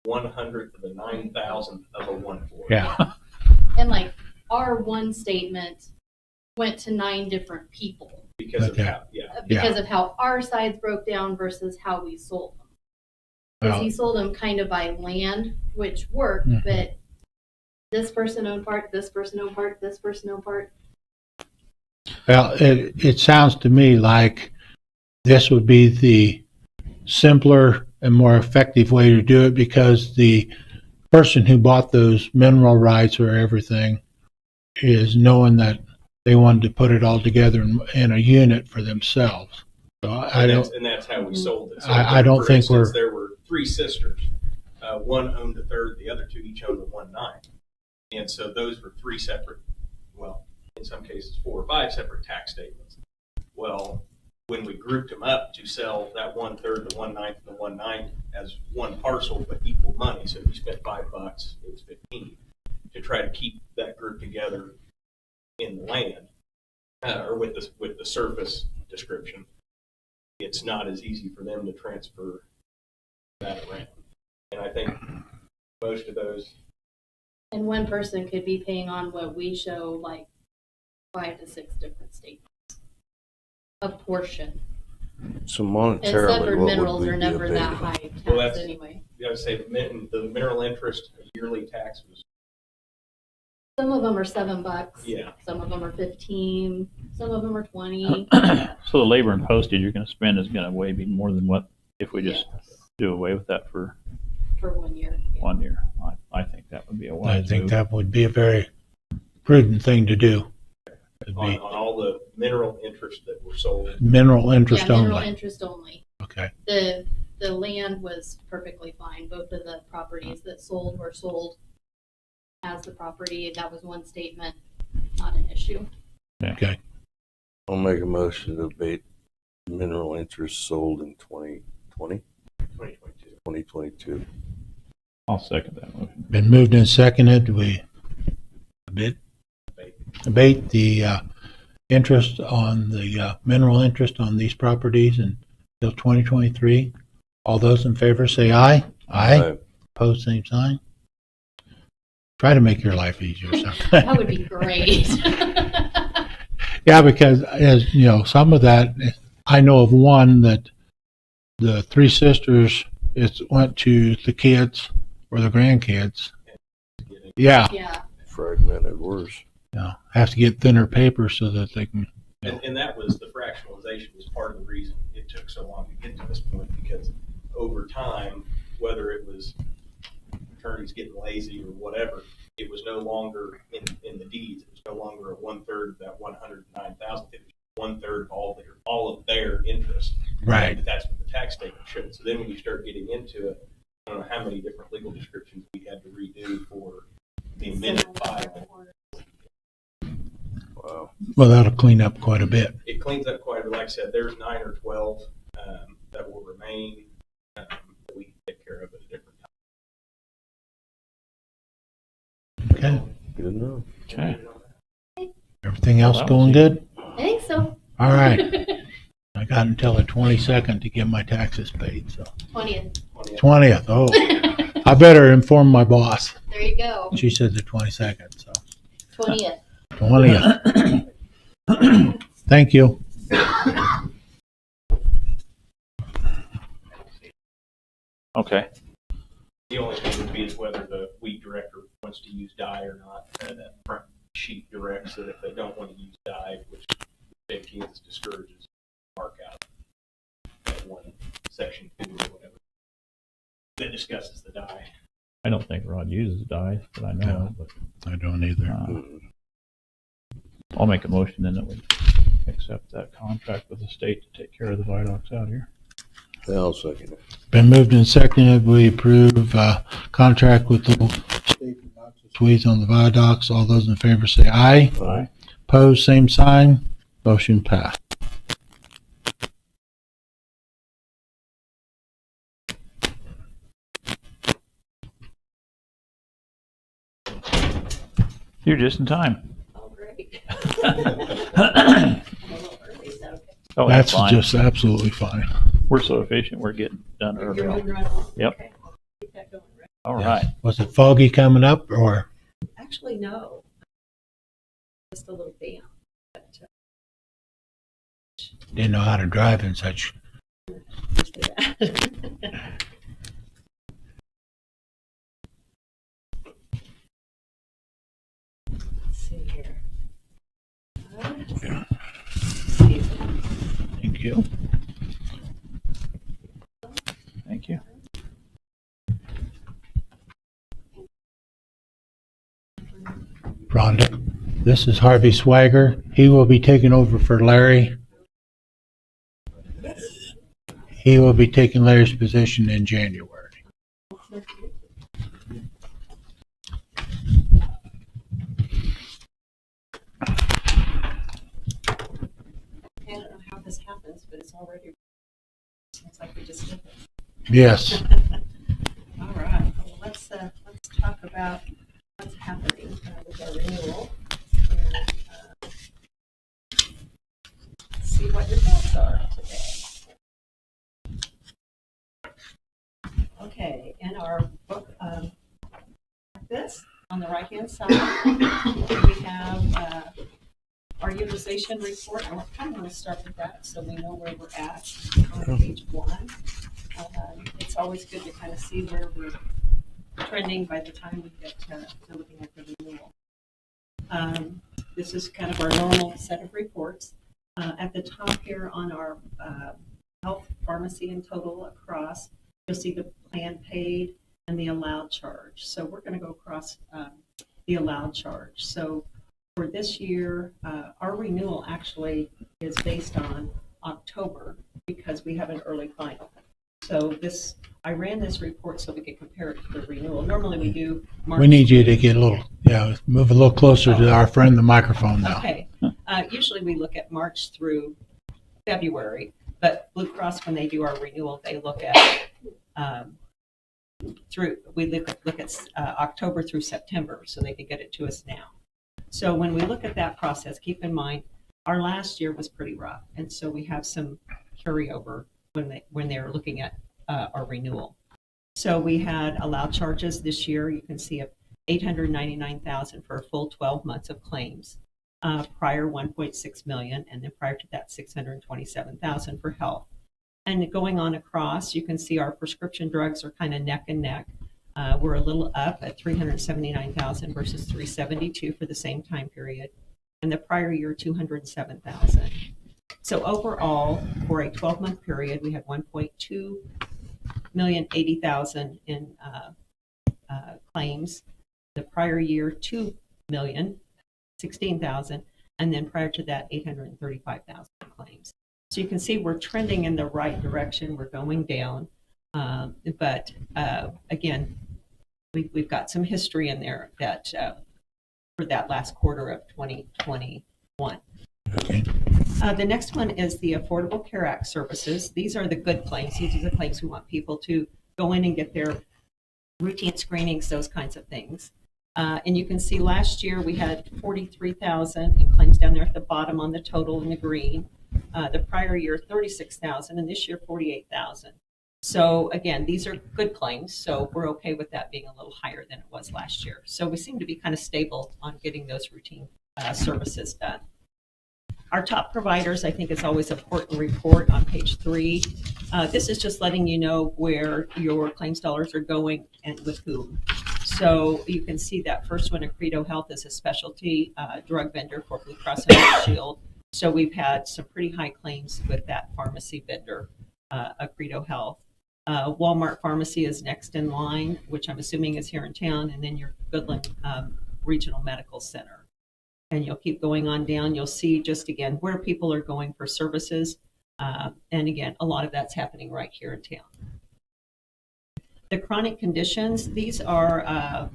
100th of a 9,000th of a 1/4. Yeah. And like our one statement went to 9 different people Because Okay. of how, yeah. because of how our sides broke down versus how we sold them. Because Well, he sold them kind of by land, which worked, Mhm. but this person owned part, this person owned part, this person owned part. well, it sounds to me like this would be the simpler and more effective way to do it because the person who bought those mineral rights or everything is knowing that they wanted to put it all together in a unit for themselves. So And that's how we sold it. So I don't for think instance, we're- there were 3 sisters. One owned 1/3, the other 2 each owned 1/9. And so those were 3 separate, well, in some cases 4 or 5 separate tax statements. Well, when we grouped them up to sell that 1/3, the 1/9, and the 1/9 as one parcel but equal money, so if you spent $5, it was 15, to try to keep that group together in the land, or with the surface description, it's not as easy for them to transfer that around. And I think most of those, And one person could be paying on what we show like 5 to 6 different statements. A portion. So And monetarily, severed what minerals would we are be never that abating? high tax Well, that's- anyway. you gotta say, the mineral interest yearly tax was, Some of them are $7. yeah. Some of them are 15. Some of them are 20. So the labor and postage you're going to spend is going to way be more than what if we just do away with that for For 1 year. 1 year. I think that would be a I wise think move. that would be a very prudent thing to do. It'd On be all the mineral interests that were sold. mineral interest Yeah, mineral only. interest only. Okay. The land was perfectly fine. Both of the properties that sold were sold as the property. That was one statement, not an issue. Okay. I'll make a motion to abate mineral interest sold in 2020, 2022. 2022. I'll second that motion. Been moved and seconded. We abate the interest on the mineral interest on these properties until 2023. All those in favor say aye. Aye. Opposed, same sign. Try to make your life easier sometime. That would be great. Yeah, because as you know, some of that, I know of one that the 3 sisters, it went to the kids or the grandkids. Yeah, Yeah. Fragmented worse. have to get thinner paper so that they can. And that was, the fractionalization was part of the reason it took so long to get to this point, because over time, whether it was attorneys getting lazy or whatever, it was no longer in the deeds. It was no longer a 1/3 of that 109,000. It was 1/3 of all of their interest. Right. And that's what the tax statement showed. So then when you start getting into it, I don't know how many different legal descriptions we had to redo for the amended filing. Wow. Well, that'll clean up quite a bit. It cleans up quite a bit. Like I said, there's 9 or 12 that will remain that we can take care of at a different time. Okay. Good enough. Okay. Everything else Well, that going was good? I think so. All right. I got until the 22nd to get my taxes paid. So 20th. 20th. Oh, I better inform my boss. There you go. She said the 22nd. So 20th. 20th. Thank you. Okay. The only thing would be is whether the weed director wants to use dye or not. That front sheet directs that if they don't want to use dye, which the state of Kansas discourages, mark out that one section 2 or whatever that discusses the dye. I don't think Rod uses dyes, but I know. No. But, I don't either. I'll make a motion then that we accept that contract with the state to take care of the viaducts out here. I'll second it. Been moved and seconded. We approve contract with the state of Knoxville on the viaducts. All those in favor say aye. Aye. Opposed, same sign. Motion passed. You're just in time. Oh, great. Oh, that's That's fine. just absolutely fine. We're so efficient. We're getting done early. You're moving right along. Yep. Okay. Keep that going, right? All right. Was it foggy coming up or? Actually, no. Just a little damp. But, Didn't know how to drive in such. used to that. Let's see here. Thank you. Thank you. Rhonda, this is Harvey Swagger. He will be taking over for Larry. He will be taking Larry's position in January. I don't know how this happens, but it's already. Looks like we just did this. Yes. All right. Well, let's talk about what's happening with our renewal and see what your thoughts are today. Okay. In our book, like this on the right-hand side, we have our utilization report. I kind of want to start with that so we know where we're at on page 1. It's always good to kind of see where we're trending by the time we get to looking at the renewal. This is kind of our normal set of reports. At the top here on our health, pharmacy, and total across, you'll see the plan paid and the allowed charge. So we're going to go across the allowed charge. So for this year, our renewal actually is based on October because we have an early final. So I ran this report so we could compare it to the renewal. Normally we do March. We need you to get a little, move a little closer to our friend, the microphone now. Okay. Usually we look at March through February, but Blue Cross, when they do our renewal, they look at look at October through September so they can get it to us now. So when we look at that process, keep in mind our last year was pretty rough, and so we have some carryover when they're looking at our renewal. So we had allowed charges this year. You can see $899,000 for a full 12 months of claims. Prior 1.6 million, and then prior to that 627,000 for health. And going on across, you can see our prescription drugs are kind of neck and neck. We're a little up at 379,000 versus 372 for the same time period, and the prior year 207,000. So overall, for a 12-month period, we had 1.2,080,000 in claims. The prior year, 2,016,000, and then prior to that, 835,000 claims. So you can see we're trending in the right direction. We're going down, but again, we've got some history in there that for that last quarter of 2021. Okay. The next one is the Affordable Care Act services. These are the good claims. These are the claims we want people to go in and get their routine screenings, those kinds of things. And you can see last year we had 43,000 in claims down there at the bottom on the total in the green. The prior year 36,000, and this year 48,000. So again, these are good claims, so we're okay with that being a little higher than it was last year. So we seem to be kind of stable on getting those routine services done. Our top providers, I think it's always an important report on page 3. This is just letting you know where your claims dollars are going and with whom. So you can see that first one, Accredo Health, is a specialty drug vendor for Blue Cross and Blue Shield. So we've had some pretty high claims with that pharmacy vendor, Accredo Health. Walmart Pharmacy is next in line, which I'm assuming is here in town, and then your Goodland Regional Medical Center. And you'll keep going on down. You'll see just again where people are going for services. And again, a lot of that's happening right here in town. The chronic conditions, these are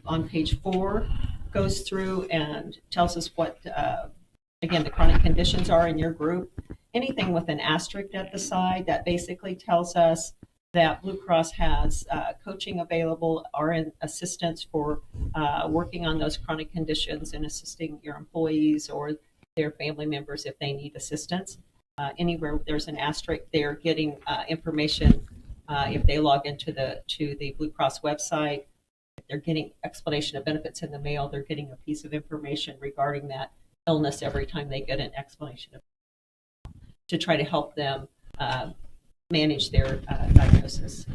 on page 4, goes through and tells us what, again, the chronic conditions are in your group. Anything with an asterisk at the side, that basically tells us that Blue Cross has coaching available, RN assistance for working on those chronic conditions and assisting your employees or their family members if they need assistance. Anywhere there's an asterisk, they're getting information. If they log into the Blue Cross website, they're getting explanation of benefits in the mail. They're getting a piece of information regarding that illness every time they get an explanation to try to help them manage their diagnosis.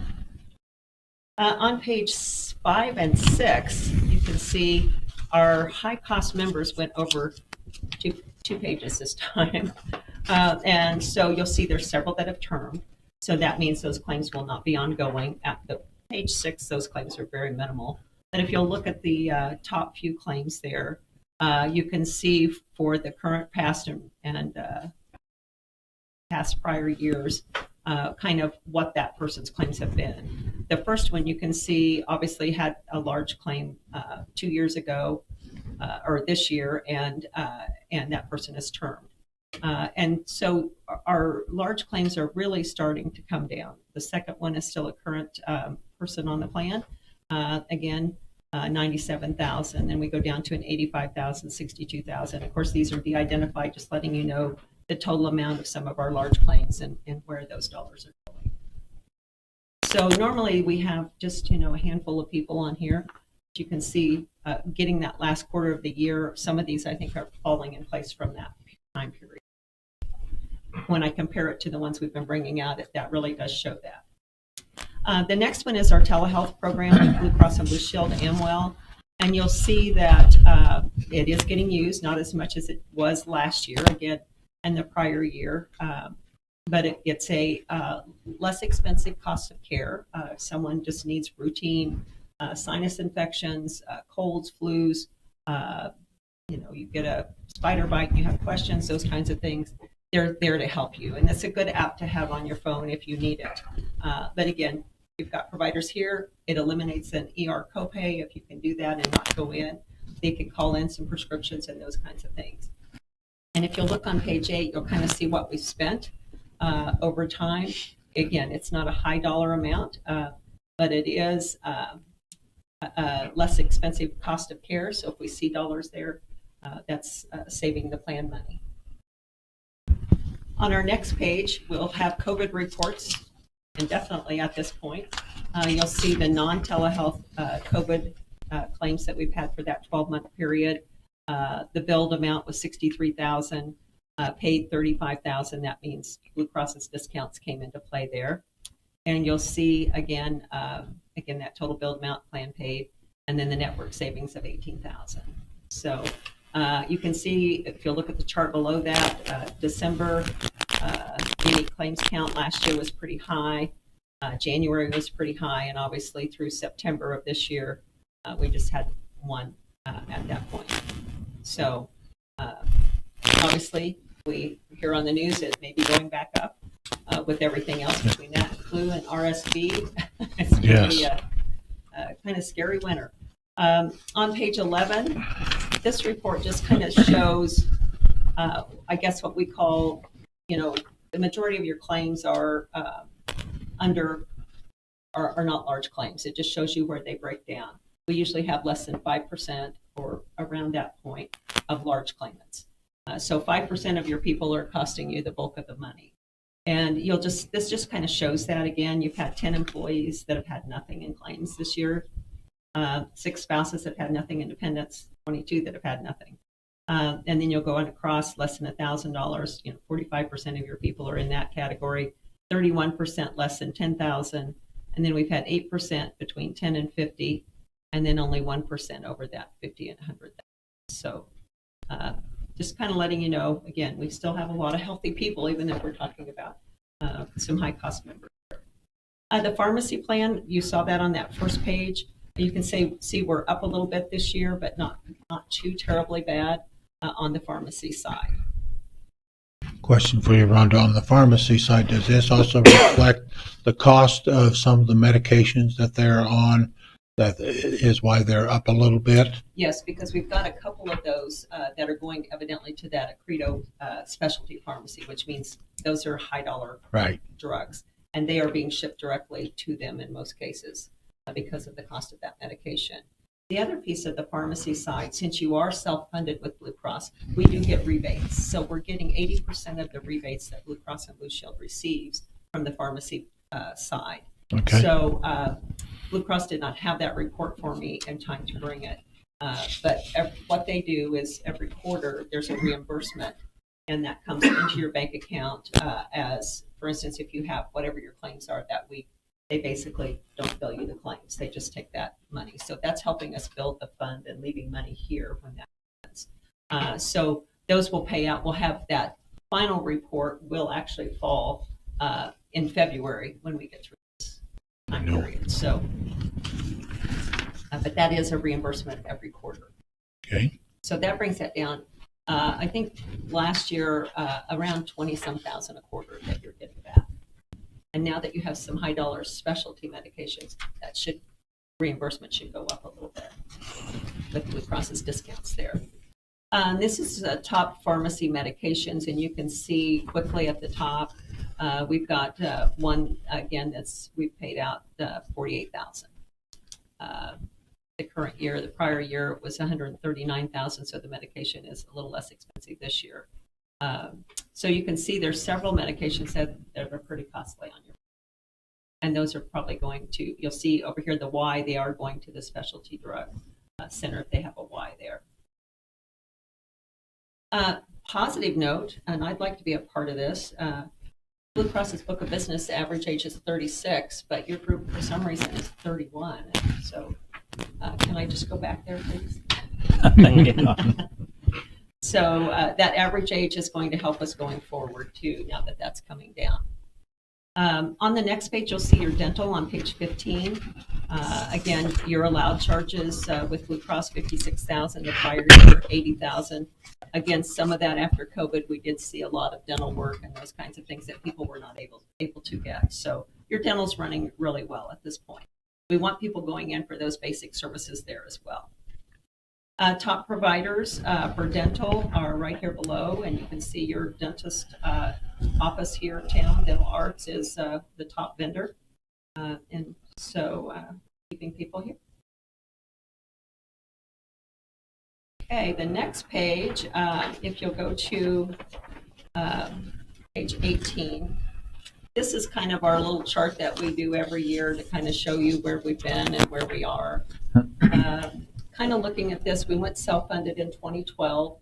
On page 5 and 6, you can see our high cost members went over two pages this time. And so you'll see there's several that have termed. So that means those claims will not be ongoing. At the page 6, those claims are very minimal. But if you'll look at the top few claims there, you can see for the current, past, and past prior years, kind of what that person's claims have been. The first one you can see obviously had a large claim 2 years ago or this year, and that person is termed. And so our large claims are really starting to come down. The second one is still a current person on the plan. Again, 97,000. Then we go down to an 85,000, 62,000. Of course, these are de-identified, just letting you know the total amount of some of our large claims and where those dollars are going. So normally we have just, a handful of people on here. You can see getting that last quarter of the year. Some of these I think are falling in place from that time period. When I compare it to the ones we've been bringing out, that really does show that. The next one is our telehealth program with Blue Cross and Blue Shield, Amwell. And you'll see that it is getting used, not as much as it was last year, again, and the prior year. But it's a less expensive cost of care. If someone just needs routine sinus infections, colds, flus, you get a spider bite and you have questions, those kinds of things, they're there to help you. And it's a good app to have on your phone if you need it. But again, you've got providers here. It eliminates an ER copay if you can do that and not go in. They can call in some prescriptions and those kinds of things. And if you'll look on page 8, you'll kind of see what we've spent over time. Again, it's not a high dollar amount, but it is a less expensive cost of care. So if we see dollars there, that's saving the plan money. On our next page, we'll have COVID reports indefinitely at this point. You'll see the non-telehealth COVID claims that we've had for that 12-month period. The billed amount was $63,000, paid $35,000. That means Blue Cross's discounts came into play there. And you'll see again that total billed amount, plan paid, and then the network savings of $18,000. So you can see if you look at the chart below that, December unique claims count last year was pretty high. January was pretty high, and obviously through September of this year, we just had one at that point. So obviously, we hear on the news it may be going back up with everything else between that flu and RSV. It's going to be a kind of scary winter. On page 11, this report just kind of shows, I guess, what we call, the majority of your claims are are not large claims. It just shows you where they break down. We usually have less than 5% or around that point of large claimants. So 5% of your people are costing you the bulk of the money. And this just kind of shows that again. You've had 10 employees that have had nothing in claims this year, 6 spouses that have had nothing in dependents, 22 that have had nothing. And then you'll go on across less than $1,000. 45% of your people are in that category, 31% less than $10,000, and then we've had 8% between 10 and 50, and then only 1% over that 50 and 100,000. So just kind of letting you know, again, we still have a lot of healthy people, even if we're talking about some high cost members. The pharmacy plan, you saw that on that first page. You can see we're up a little bit this year, but not too terribly bad on the pharmacy side. Question for you, Rhonda. On the pharmacy side, does this also reflect the cost of some of the medications that they're on? That is why they're up a little bit? Yes, because we've got a couple of those that are going evidently to that Accredo specialty pharmacy, which means those are high dollar Right. drugs, and they are being shipped directly to them in most cases because of the cost of that medication. The other piece of the pharmacy side, since you are self-funded with Blue Cross, we do get rebates. So we're getting 80% of the rebates that Blue Cross and Blue Shield receives from the pharmacy side. Okay. So Blue Cross did not have that report for me in time to bring it. But what they do is every quarter there's a reimbursement, and that comes into your bank account as, for instance, if you have whatever your claims are that week, they basically don't bill you the claims. They just take that money. So that's helping us build the fund and leaving money here when that happens. So those will pay out. We'll have that final report will actually fall in February when we get through this time period. So, but that is a reimbursement every quarter. Okay. So that brings that down. I think last year around 20-some thousand a quarter that you're getting back. And now that you have some high dollar specialty medications, that reimbursement should go up a little bit with Blue Cross's discounts there. This is top pharmacy medications, and you can see quickly at the top, we've got one again we've paid out $48,000. The current year, the prior year it was $139,000, so the medication is a little less expensive this year. So you can see there's several medications that are pretty costly on your, and those are probably going to, you'll see over here the Y, they are going to the specialty drug center if they have a Y there. Positive note, and I'd like to be a part of this, Blue Cross's book of business average age is 36, but your group for some reason is 31. So can I just go back there, please? So that average age is going to help us going forward too, now that that's coming down. On the next page, you'll see your dental on page 15. Again, your allowed charges with Blue Cross, $56,000, the prior year, $80,000. Again, some of that after COVID, we did see a lot of dental work and those kinds of things that people were not able to get. So your dental's running really well at this point. We want people going in for those basic services there as well. Top providers for dental are right here below, and you can see your dentist office here in town. Dental Arts is the top vendor, and so keeping people here. Okay, the next page, if you'll go to page 18, this is kind of our little chart that we do every year to kind of show you where we've been and where we are. Kind of looking at this, we went self-funded in 2012,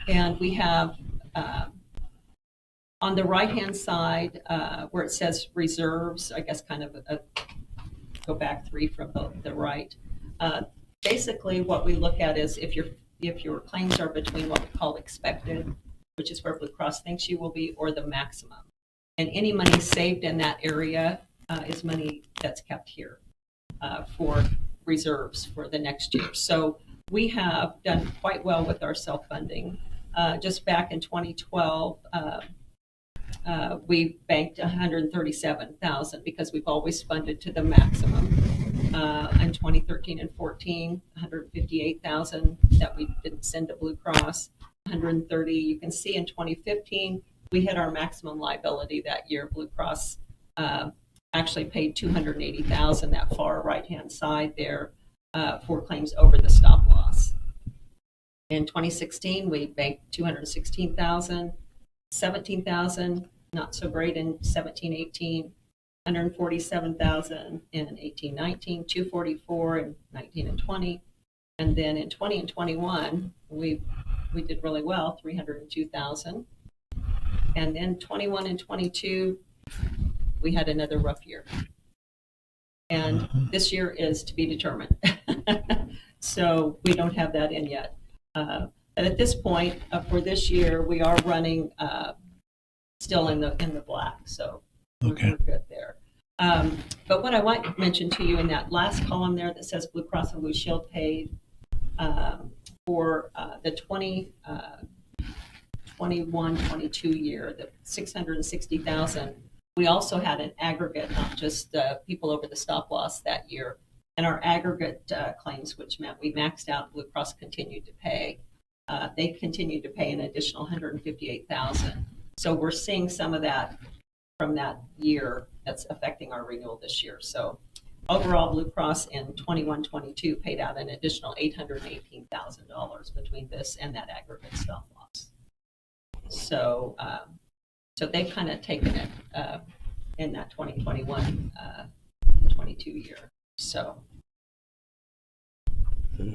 and we have on the right-hand side where it says reserves, I guess kind of go back 3 from the right. Basically, what we look at is if your claims are between what we call expected, which is where Blue Cross thinks you will be, or the maximum, and any money saved in that area is money that's kept here for reserves for the next year. So we have done quite well with our self-funding. Just back in 2012, we banked $137,000 because we've always funded to the maximum. In 2013 and 14, $158,000 that we didn't send to Blue Cross. $130,000. You can see in 2015 we hit our maximum liability that year. Blue Cross actually paid $280,000, that far right-hand side there, for claims over the stop loss. In 2016, we banked $216,000, $17,000, not so great in 17-18, $147,000 in 18-19, $244,000 in 19 and 20, and then in 20 and 21, we did really well, $302,000, and then 21 and 22. We had another rough year. And this year is to be determined. So we don't have that in yet. But at this point, for this year, we are running still in the black. So we're good there. But what I want to mention to you in that last column there that says Blue Cross and Blue Shield paid for the 21-22 year, the $660,000. We also had an aggregate, not just people over the stop loss that year. And our aggregate claims, which meant we maxed out, Blue Cross continued to pay. They continued to pay an additional $158,000. So we're seeing some of that from that year that's affecting our renewal this year. So overall, Blue Cross in 21-22 paid out an additional $818,000 between this and that aggregate stop loss. So, so they've kind of taken it in that 2021, 22 year. So,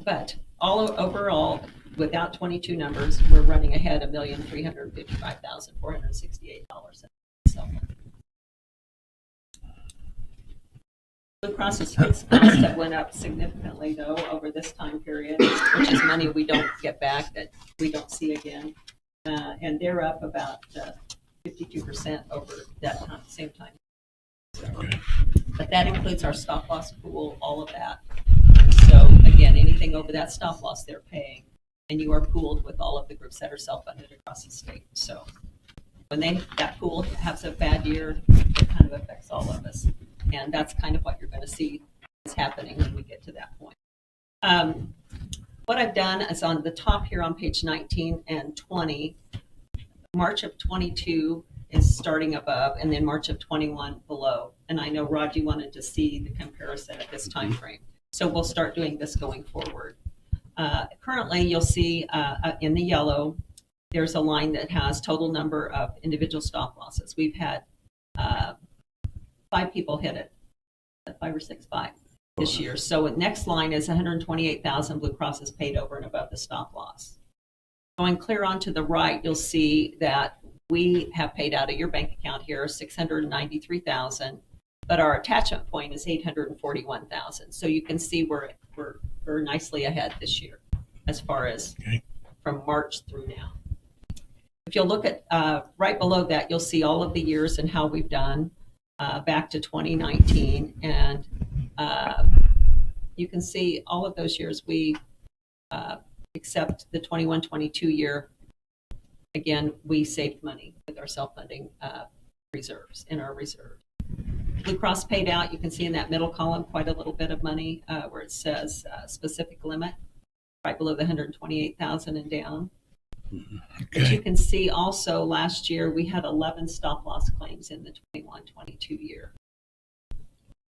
but overall, without 22 numbers, we're running ahead $1,355,468. So, Blue Cross's fixed costs that went up significantly though over this time period, which is money we don't get back, that we don't see again, and they're up about 52% over that time, same time. So, but that includes our stop loss pool, all of that. So again, anything over that stop loss they're paying, and you are pooled with all of the groups that are self-funded across the state. So when that pool has a bad year, it kind of affects all of us, and that's kind of what you're going to see is happening when we get to that point. What I've done is on the top here on page 19 and 20, March of 22 is starting above, and then March of 21 below. And I know, Rod, you wanted to see the comparison at this time frame. So we'll start doing this going forward. Currently, you'll see in the yellow, there's a line that has total number of individual stop losses. We've had 5 people hit it, 5 or 6, 5 this year. So the next line is 128,000 Blue Cross has paid over and above the stop loss. Going clear on to the right, you'll see that we have paid out of your bank account here 693,000, but our attachment point is 841,000. So you can see we're nicely ahead this year as far as from March through now. If you'll look at right below that, you'll see all of the years and how we've done back to 2019, and you can see all of those years we except the 21-22 year. Again, we saved money with our self-funding reserves in our reserve. Blue Cross paid out, you can see in that middle column, quite a little bit of money where it says specific limit, right below the 128,000 and down. But you can see also last year we had 11 stop loss claims in the 21-22 year,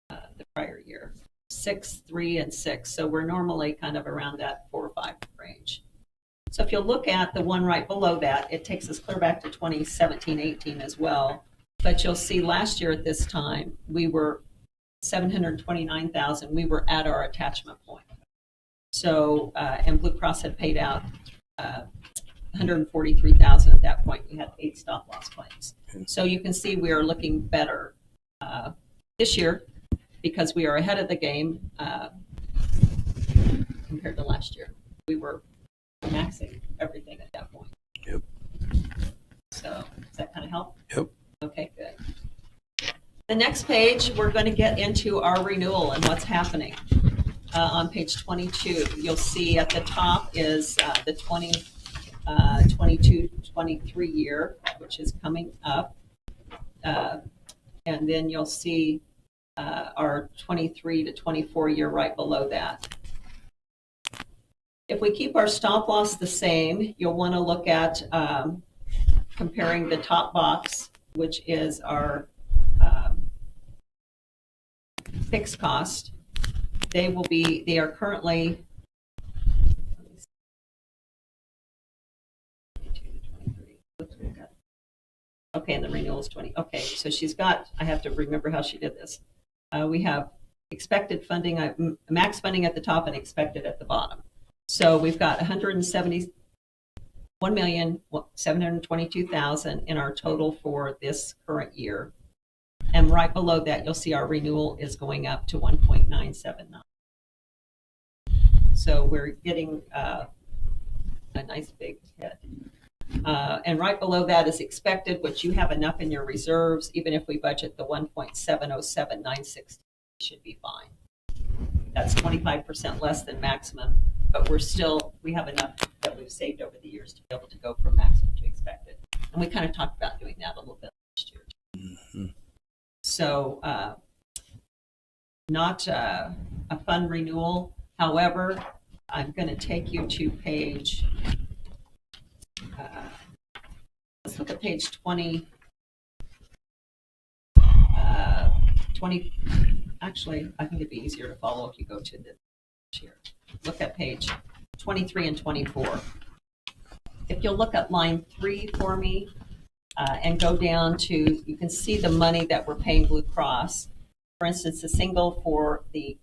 the prior year, 6, 3, and 6. So we're normally kind of around that 4 or 5 range. So if you'll look at the one right below that, it takes us clear back to 2017-18 as well. But you'll see last year at this time, we were 729,000. We were at our attachment point. So, and Blue Cross had paid out 143,000 at that point. We had 8 stop loss claims. So you can see we are looking better this year because we are ahead of the game compared to last year. We were maxing everything at that point. Yep. So does that kind of help? Yep. Okay, good. The next page, we're going to get into our renewal and what's happening. On page 22, you'll see at the top is the 22-23 year, which is coming up. And then you'll see our 23 to 24 year right below that. If we keep our stop loss the same, you'll want to look at comparing the top box, which is our fixed cost. They are currently, okay, and the renewal is 20. Okay, so she's got, I have to remember how she did this. We have expected funding, max funding at the top and expected at the bottom. So we've got $1,722,000 in our total for this current year. And right below that, you'll see our renewal is going up to 1.979. So we're getting a nice big hit. And right below that is expected, which you have enough in your reserves. Even if we budget the 1.707960, should be fine. That's 25% less than maximum, but we have enough that we've saved over the years to be able to go from maximum to expected. And we kind of talked about doing that a little bit last year. Mm-hmm. So not a fund renewal. However, I'm going to take you to page, let's look at page 20. 20, actually, I think it'd be easier to follow if you go to the here. Look at page 23 and 24. If you'll look at line 3 for me and go down to, you can see the money that we're paying Blue Cross. For instance, the single for the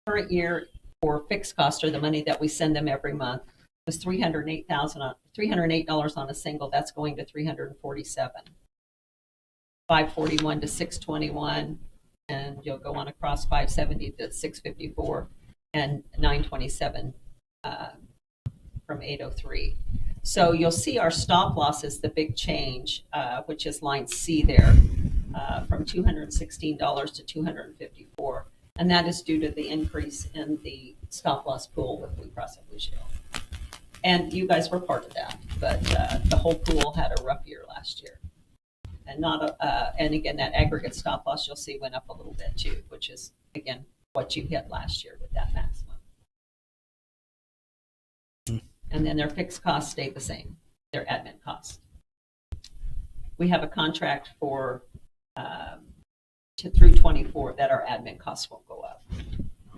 current year for fixed cost, or the money that we send them every month, was $308 on a single. That's going to 347. 541 to 621, and you'll go on across 570 to 654, and 927 from 803. So you'll see our stop loss is the big change, which is line C there, from $216 to 254, and that is due to the increase in the stop loss pool with Blue Cross and Blue Shield. And you guys were part of that, but the whole pool had a rough year last year. And and again, that aggregate stop loss you'll see went up a little bit too, which is again what you hit last year with that maximum. And then their fixed costs stayed the same, their admin costs. We have a contract for through 24 that our admin costs won't go up.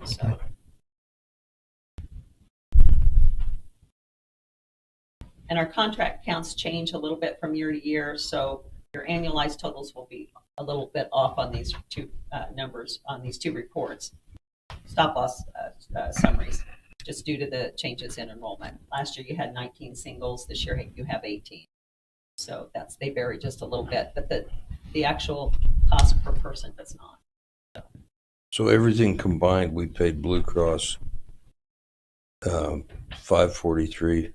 So. And our contract counts change a little bit from year to year, so your annualized totals will be a little bit off on these two numbers, on these two reports, stop loss summaries, just due to the changes in enrollment. Last year you had 19 singles, this year you have 18. So they vary just a little bit, but the actual cost per person does not. So everything combined, we paid Blue Cross $543,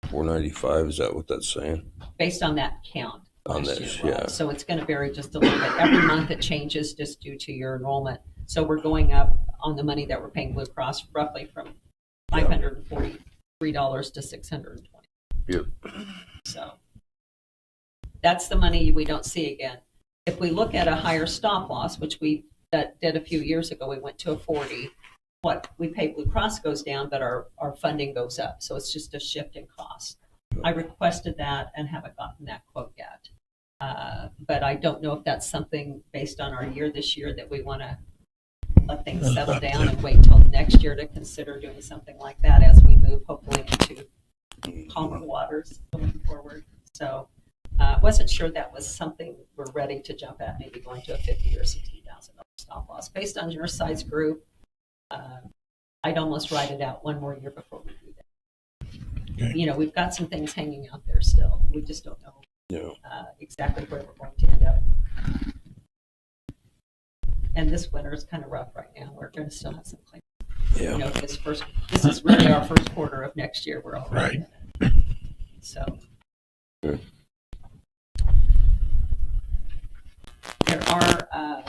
$495. Is that what that's saying? Based on that count. On this, yeah. So it's going to vary just a little bit. Every month it changes just due to your enrollment. So we're going up on the money that we're paying Blue Cross roughly from $543 to $620. Yep. So that's the money we don't see again. If we look at a higher stop loss, which we did a few years ago, we went to a 40. What we pay Blue Cross goes down, but our funding goes up. So it's just a shift in cost. I requested that and haven't gotten that quote yet. But I don't know if that's something based on our year this year that we want to let things settle down and wait till next year to consider doing something like that as we move hopefully into calmer waters going forward. So wasn't sure that was something we're ready to jump at, maybe going to a $50,000 or $60,000 stop loss. Based on your size group, I'd almost ride it out one more year before we do that. Okay. You know, we've got some things hanging out there still. We just don't know exactly where we're going to end up. And this winter is kind of rough right now. We're going to still have some claims. Yeah. You know, this is really our first quarter of next year. We're already in it. So. Good. There are a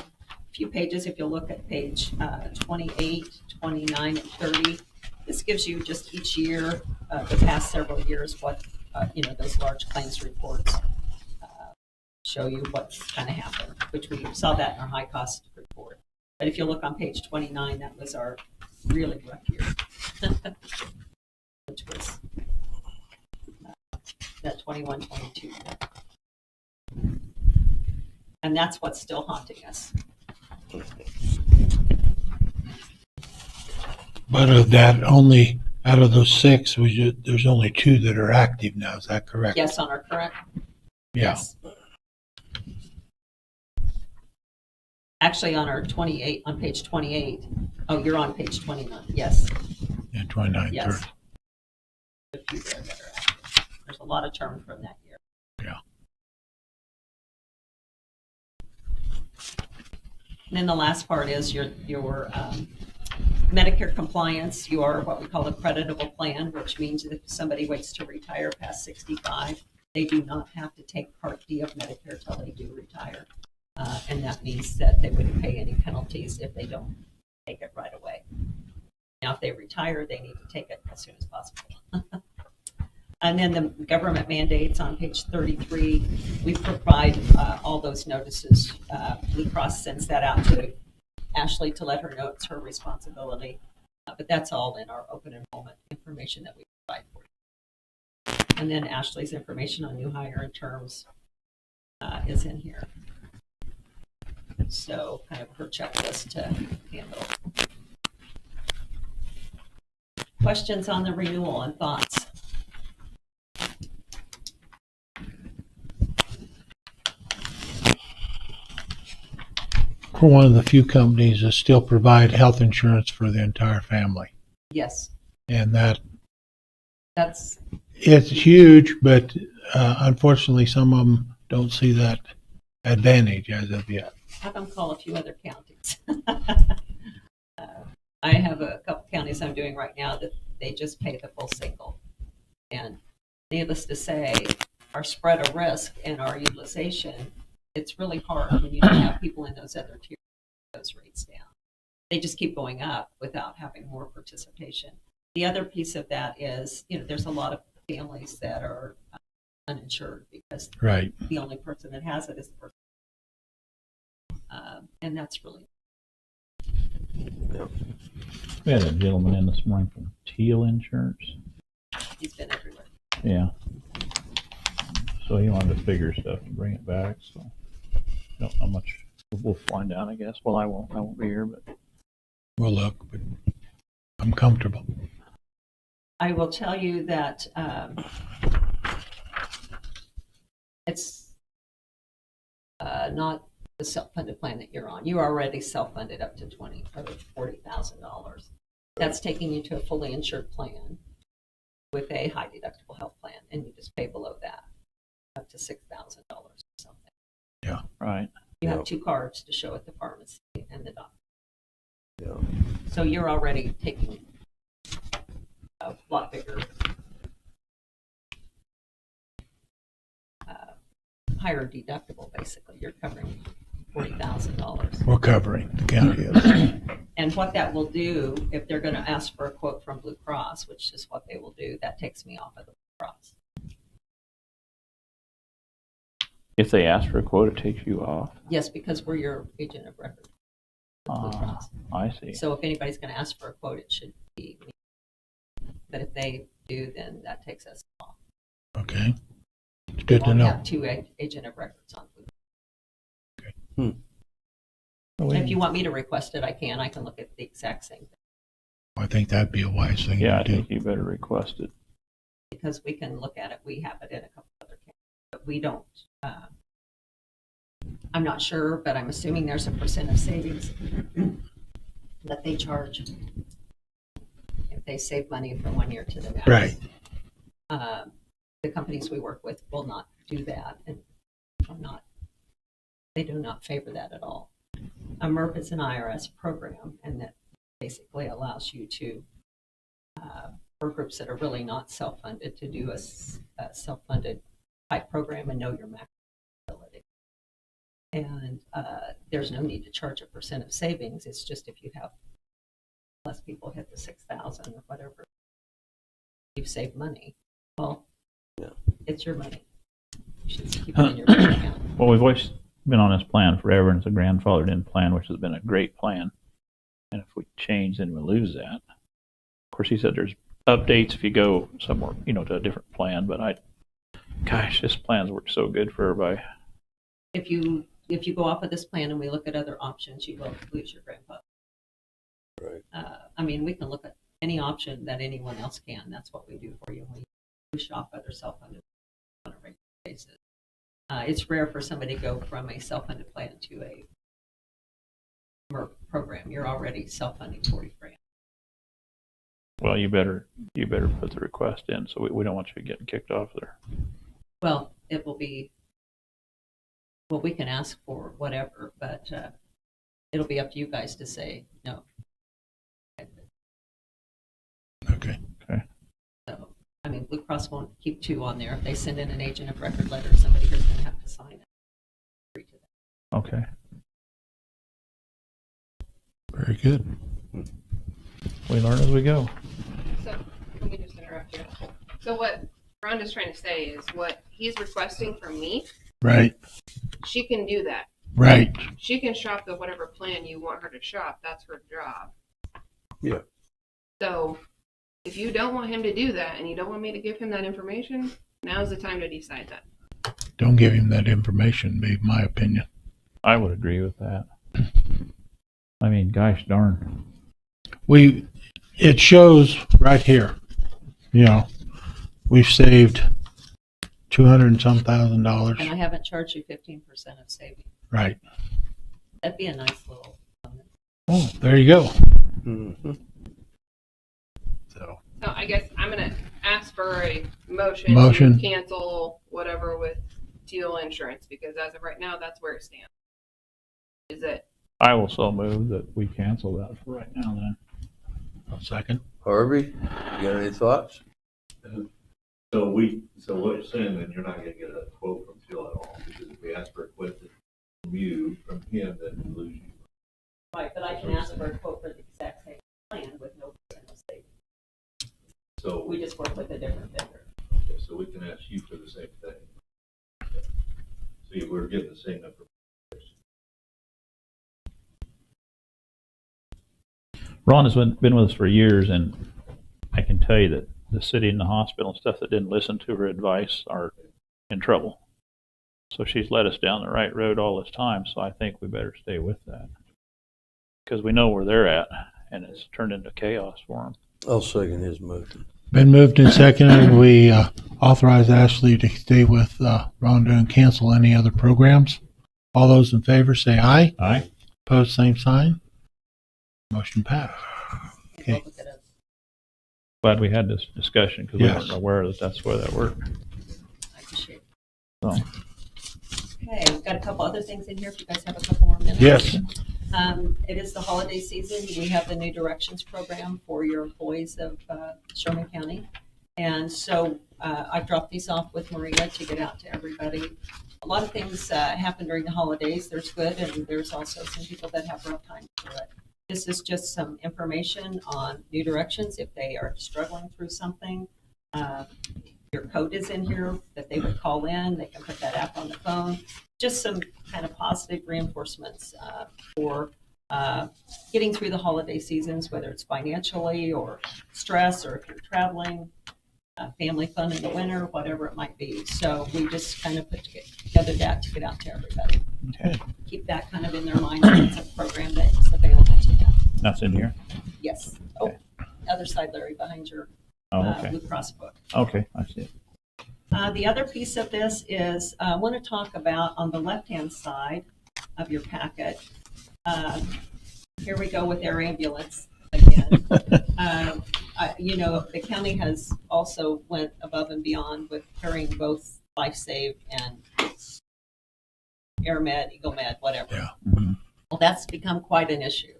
few pages, if you'll look at page 28, 29, and 30. This gives you just each year, the past several years, what, those large claims reports show you what's kind of happened, which we saw that in our high cost report. But if you look on page 29, that was our really rough year, which was that 21, 22. And that's what's still haunting us. But of that, only out of those 6, there's only 2 that are active now. Is that correct? Yes, on our current. Yeah. Yes. Actually, on our 28, on page 28. Oh, you're on page 29. Yes. Yeah, 29. Yes. A few there that are active. There's a lot of term from that year. Yeah. And then the last part is your Medicare compliance, you are what we call a creditable plan, which means that if somebody waits to retire past 65, they do not have to take Part D of Medicare till they do retire. And that means that they wouldn't pay any penalties if they don't take it right away. Now, if they retire, they need to take it as soon as possible. And then the government mandates on page 33, we provide all those notices. Blue Cross sends that out to Ashley to let her know it's her responsibility. But that's all in our open enrollment information that we provide for you. And then Ashley's information on new hire and terms is in here. So kind of her checklist to handle. Questions on the renewal and thoughts? We're one of the few companies that still provide health insurance for the entire family. Yes, And that's it's huge, but unfortunately some of them don't see that advantage as of yet. have them call a few other counties. I have a couple counties I'm doing right now that they just pay the full single. And needless to say, our spread of risk and our utilization, it's really hard when you don't have people in those other tiers, those rates down. They just keep going up without having more participation. The other piece of that is, there's a lot of families that are uninsured because Right. the only person that has it is the person. And that's really. We had a gentleman in this morning from Teal Insurance. He's been everywhere. Yeah. So he wanted to figure stuff and bring it back. So don't know much. We'll find out, I guess. Well, I won't be here, but We'll look, but I'm comfortable. I will tell you that it's not the self-funded plan that you're on. You're already self-funded up to $40,000. That's taking you to a fully insured plan with a high deductible health plan, and you just pay below that up to $6,000 or something. Yeah. right. You have Yep. 2 cards to show at the pharmacy and the doctor. Yeah. So you're already taking a lot bigger, higher deductible, basically. You're covering $40,000. We're covering the county is. And what that will do, if they're going to ask for a quote from Blue Cross, which is what they will do, that takes me off of the Blue Cross. If they ask for a quote, it takes you off. Yes, because we're your agent of record. with Blue Cross. I see. So if anybody's going to ask for a quote, it should be me. But if they do, then that takes us off. Okay. It's We good to won't know. have 2 agent of records on Blue Cross. And if you want me to request it, I can. I can look at the exact same thing I think that'd be a wise thing Yeah, I to do. think you better request it. because we can look at it. We have it in a couple other counties, but we don't. I'm not sure, but I'm assuming there's a percent of savings that they charge if they save money from 1 year to the next. Right. The companies we work with will not do that, and they do not favor that at all. A MERP is an IRS program, and that basically allows you to, for groups that are really not self-funded, to do a self-funded type program and know your maximum ability. And there's no need to charge a percent of savings. It's just if you have less people hit the 6,000 or whatever, you've saved money. Well, it's your money. You should keep it in your bank account. Well, we've always been on this plan forever, and it's a grandfathered in plan, which has been a great plan. And if we change, then we lose that. Of course, he said there's updates if you go somewhere, to a different plan. But this plan's worked so good for everybody. If you go off of this plan and we look at other options, you will lose your grandfather. Right. We can look at any option that anyone else can. That's what we do for you. We shop other self-funded on a regular basis. It's rare for somebody to go from a self-funded plan to a MERP program. You're already self-funding $40,000. Well, you better put the request in, so we don't want you getting kicked off there. Well, it will be. Well, we can ask for whatever, but it'll be up to you guys to say no. mean, Blue Cross won't keep two on there. If they send in an agent of record letter, somebody here's going to have to sign it. Agree to that. Okay. Very good. We learn as we go. So, let me just interrupt you. So what Rhonda's trying to say is what he's requesting from me, Right, she can do that. right. She can shop the whatever plan you want her to shop. That's her job. Yeah. So if you don't want him to do that and you don't want me to give him that information, now's the time to decide that. Don't give him that information, be my opinion. I would agree with that. I mean, gosh darn. It shows right here, you know, we've saved 200 and some $1,000. And I haven't charged you 15% of savings. Right. That'd be a nice little. Oh, there you go. Mm-hmm. So, So I guess I'm gonna ask for a motion, Motion. to cancel whatever with Teal Insurance because as of right now, that's where it stands. Is it? I will so move that we cancel that for right now then. a second. Harvey, you got any thoughts? So what you're saying, then you're not gonna get a quote from Phil at all, because if we ask for a quote from him, then we lose you. Right, but I can ask for a quote for the exact same plan with no percent of savings. So, We just work with a different vendor. okay, so we can ask you for the same thing. Okay. So we're getting the same information. Ron has been with us for years, and I can tell you that the city and the hospital and stuff that didn't listen to her advice are in trouble. So she's led us down the right road all this time, so I think we better stay with that. Because we know where they're at, and it's turned into chaos for them. I'll second his motion. Been moved and seconded. We authorize Ashley to stay with Rhonda and cancel any other programs. All those in favor say aye. Aye. Opposed, same sign. Motion passed. Okay. We'll look at it. Glad we had this discussion because Yes. we weren't aware that that's where that worked. I appreciate it. So, Okay, we've got a couple other things in here if you guys have a couple more minutes. Yes. It is the holiday season. We have the new directions program for your employees of Sherman County. And so I dropped these off with Maria to get out to everybody. A lot of things happen during the holidays. There's good, and there's also some people that have rough times through it. This is just some information on new directions if they are struggling through something. Your code is in here that they would call in. They can put that app on the phone. Just some kind of positive reinforcements for getting through the holiday seasons, whether it's financially or stress or if you're traveling, family fun in the winter, whatever it might be. So we just kind of put together that to get out to everybody. okay. Keep that kind of in their mind. It's a program that's available to them. That's in here? Yes. Oh, other side, Larry, behind your Oh, okay. Blue Cross book. Okay, I see it. The other piece of this is I want to talk about on the left-hand side of your packet. Here we go with air ambulance again. The county has also went above and beyond with carrying both LifeSave and AirMed, EagleMed, whatever. Yeah. Mhm. Well, that's become quite an issue.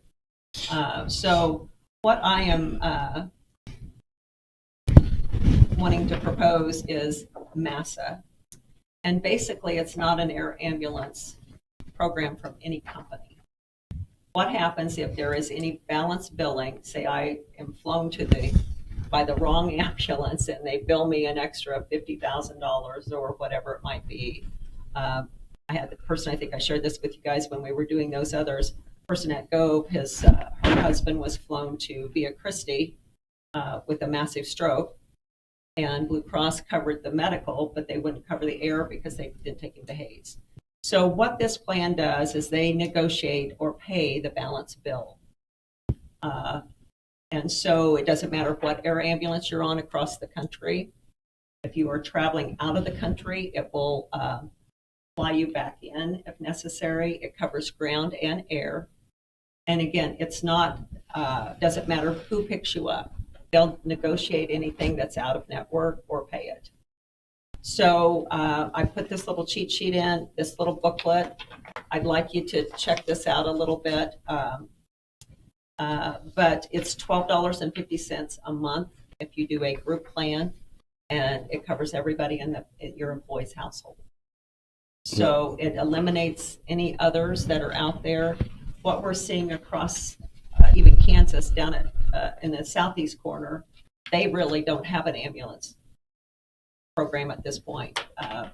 So what I am wanting to propose is MASA. And basically, it's not an air ambulance program from any company. What happens if there is any balance billing? Say I am flown by the wrong ambulance and they bill me an extra $50,000 or whatever it might be. I had the person, I think I shared this with you guys when we were doing those others. Person at Gove, her husband was flown to Via Christi with a massive stroke. And Blue Cross covered the medical, but they wouldn't cover the air because they didn't take him to Hayes. So what this plan does is they negotiate or pay the balance bill. And so it doesn't matter what air ambulance you're on across the country. If you are traveling out of the country, it will fly you back in if necessary. It covers ground and air. And again, it's not, doesn't matter who picks you up. They'll negotiate anything that's out of network or pay it. So I put this little cheat sheet in, this little booklet. I'd like you to check this out a little bit. But it's $12.50 a month if you do a group plan. and it covers everybody in your employee's household. So it eliminates any others that are out there. What we're seeing across even Kansas down at in the southeast corner, they really don't have an ambulance program at this point.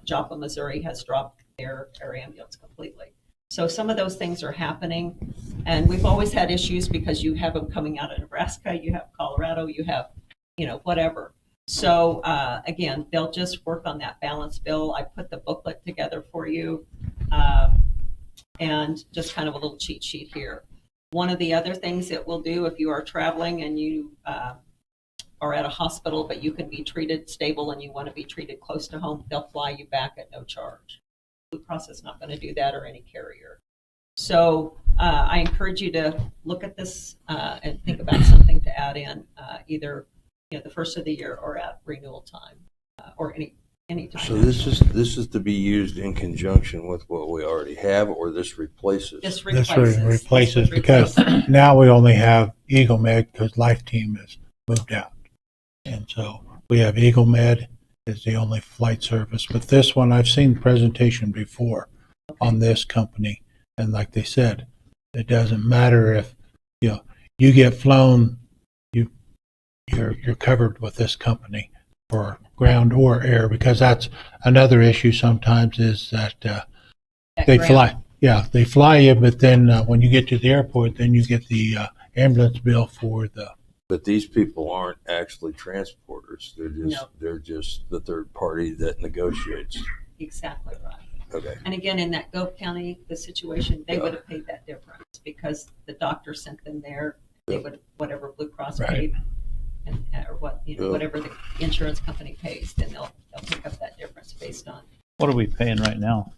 Joplin, Missouri has dropped their ambulance completely. So some of those things are happening, and we've always had issues because you have them coming out of Nebraska, you have Colorado, you have, whatever. So again, they'll just work on that balance bill. I put the booklet together for you, and just kind of a little cheat sheet here. One of the other things it will do if you are traveling and you are at a hospital, but you can be treated stable and you want to be treated close to home, they'll fly you back at no charge. Blue Cross is not going to do that, or any carrier. So I encourage you to look at this and think about something to add in, either the first of the year or at renewal time, or any time. So this is to be used in conjunction with what we already have, or this replaces? This This replaces. because now we only have Eagle Med because Life Team has moved out. And so we have Eagle Med is the only flight service. But this one, I've seen the presentation before on this company. And like they said, it doesn't matter if you get flown, you're covered with this company for ground or air, because that's another issue sometimes is that they fly. Yeah, they fly you, but then when you get to the airport, then you get the ambulance bill for the. But these people aren't actually transporters. They're just the third party that negotiates. Exactly right. Okay. And again, in that Gove County, the situation, they would have paid that difference because the doctor sent them there. They would, whatever Blue Cross paid, and or what whatever the insurance company pays, then they'll pick up that difference based on. What are we paying right now?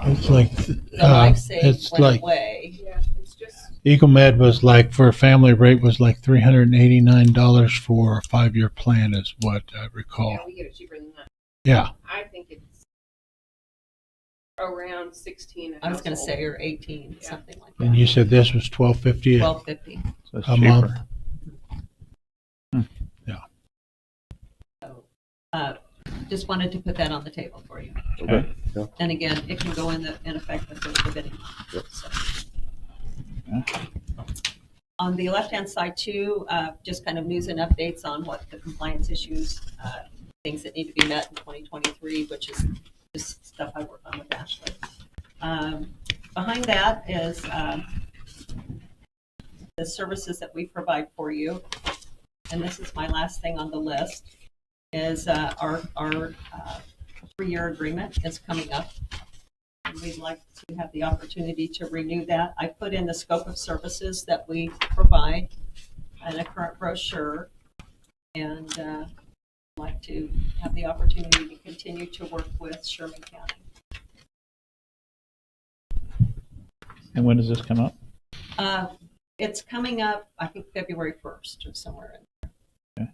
It's like The life save it's went like away. Yeah, it's just Eagle Med was like for a family rate was like $389 for a 5-year plan is what I recall. yeah, we get it cheaper than that. Yeah. I think it's around 16. I was going to say or 18, Yeah. something like And that. you said this was $12.50 $12.50. So it's a cheaper. month. So, just wanted to put that on the table for you. Okay. Yeah. And again, it can go in effect the first of any month. Yep. So. Yeah. On the left-hand side too, just kind of news and updates on what the compliance issues, things that need to be met in 2023, which is just stuff I work on with Ashley. Behind that is the services that we provide for you. And this is my last thing on the list, is our 3-year agreement is coming up. And we'd like to have the opportunity to renew that. I put in the scope of services that we provide and a current brochure, and like to have the opportunity to continue to work with Sherman County. And when does this come up? It's coming up, I think, February 1st or somewhere in there. Okay.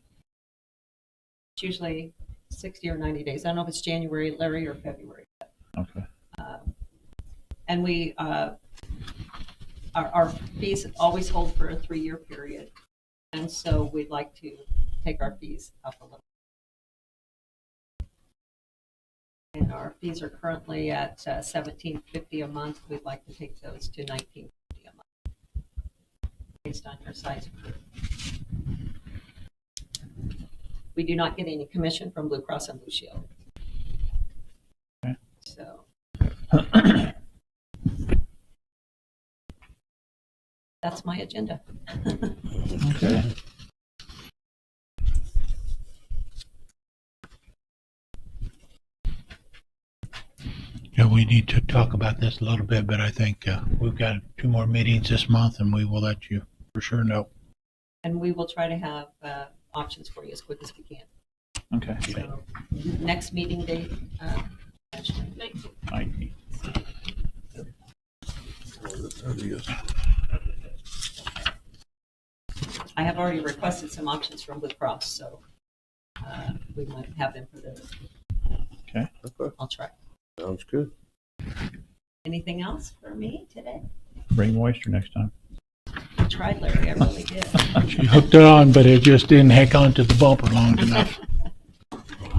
It's usually 60 or 90 days. I don't know if it's January, Larry, or February. Okay. And we, our fees always hold for a 3-year period. And so we'd like to take our fees up a little. And our fees are currently at $17.50 a month. We'd like to take those to $19.50 a month based on your size group. We do not get any commission from Blue Cross and Blue Shield. Okay. So that's my agenda. Okay. Yeah, we need to talk about this a little bit, but I think we've got 2 more meetings this month, and we will let you for sure know. And we will try to have options for you as quick as we can. Okay. So next meeting date, Ashley? 19. I have already requested some options from Blue Cross, so we might have them for those. Okay. Okay. I'll try. Sounds good. Anything else for me today? Bring moisture next time. tried, Larry, I really did. She hooked it on, but it just didn't hook onto the bumper long enough.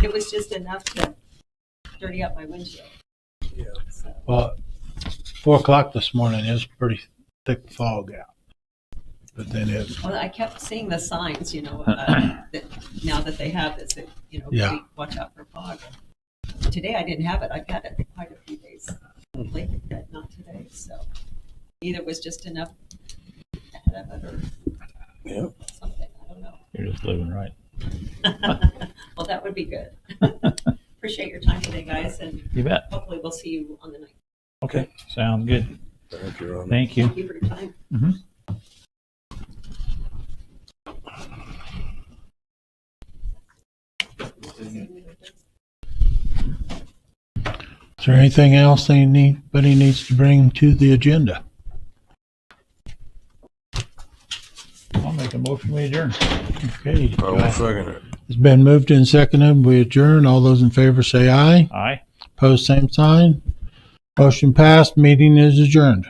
It was just enough to dirty up my windshield. Yeah. So, Well, 4 o'clock this morning, it was pretty thick fog out. But then it, well, I kept seeing the signs, that now that they have this, Yeah. watch out for fog. Today I didn't have it. I've had it quite a few days lately, but not today. So either was just enough ahead of it or Yep. something. I don't know. You're just living right. Well, that would be good. Appreciate your time today, guys, and You bet. hopefully we'll see you on the night. Okay, sounds good. Thank you, Ron. Thank you. Thank you for your time. is there anything else anybody needs to bring to the agenda? I'll make a motion, we adjourn. Okay. I will second it. It's been moved and seconded. We adjourn. All those in favor say aye. Aye. Opposed, same sign. Motion passed. Meeting is adjourned.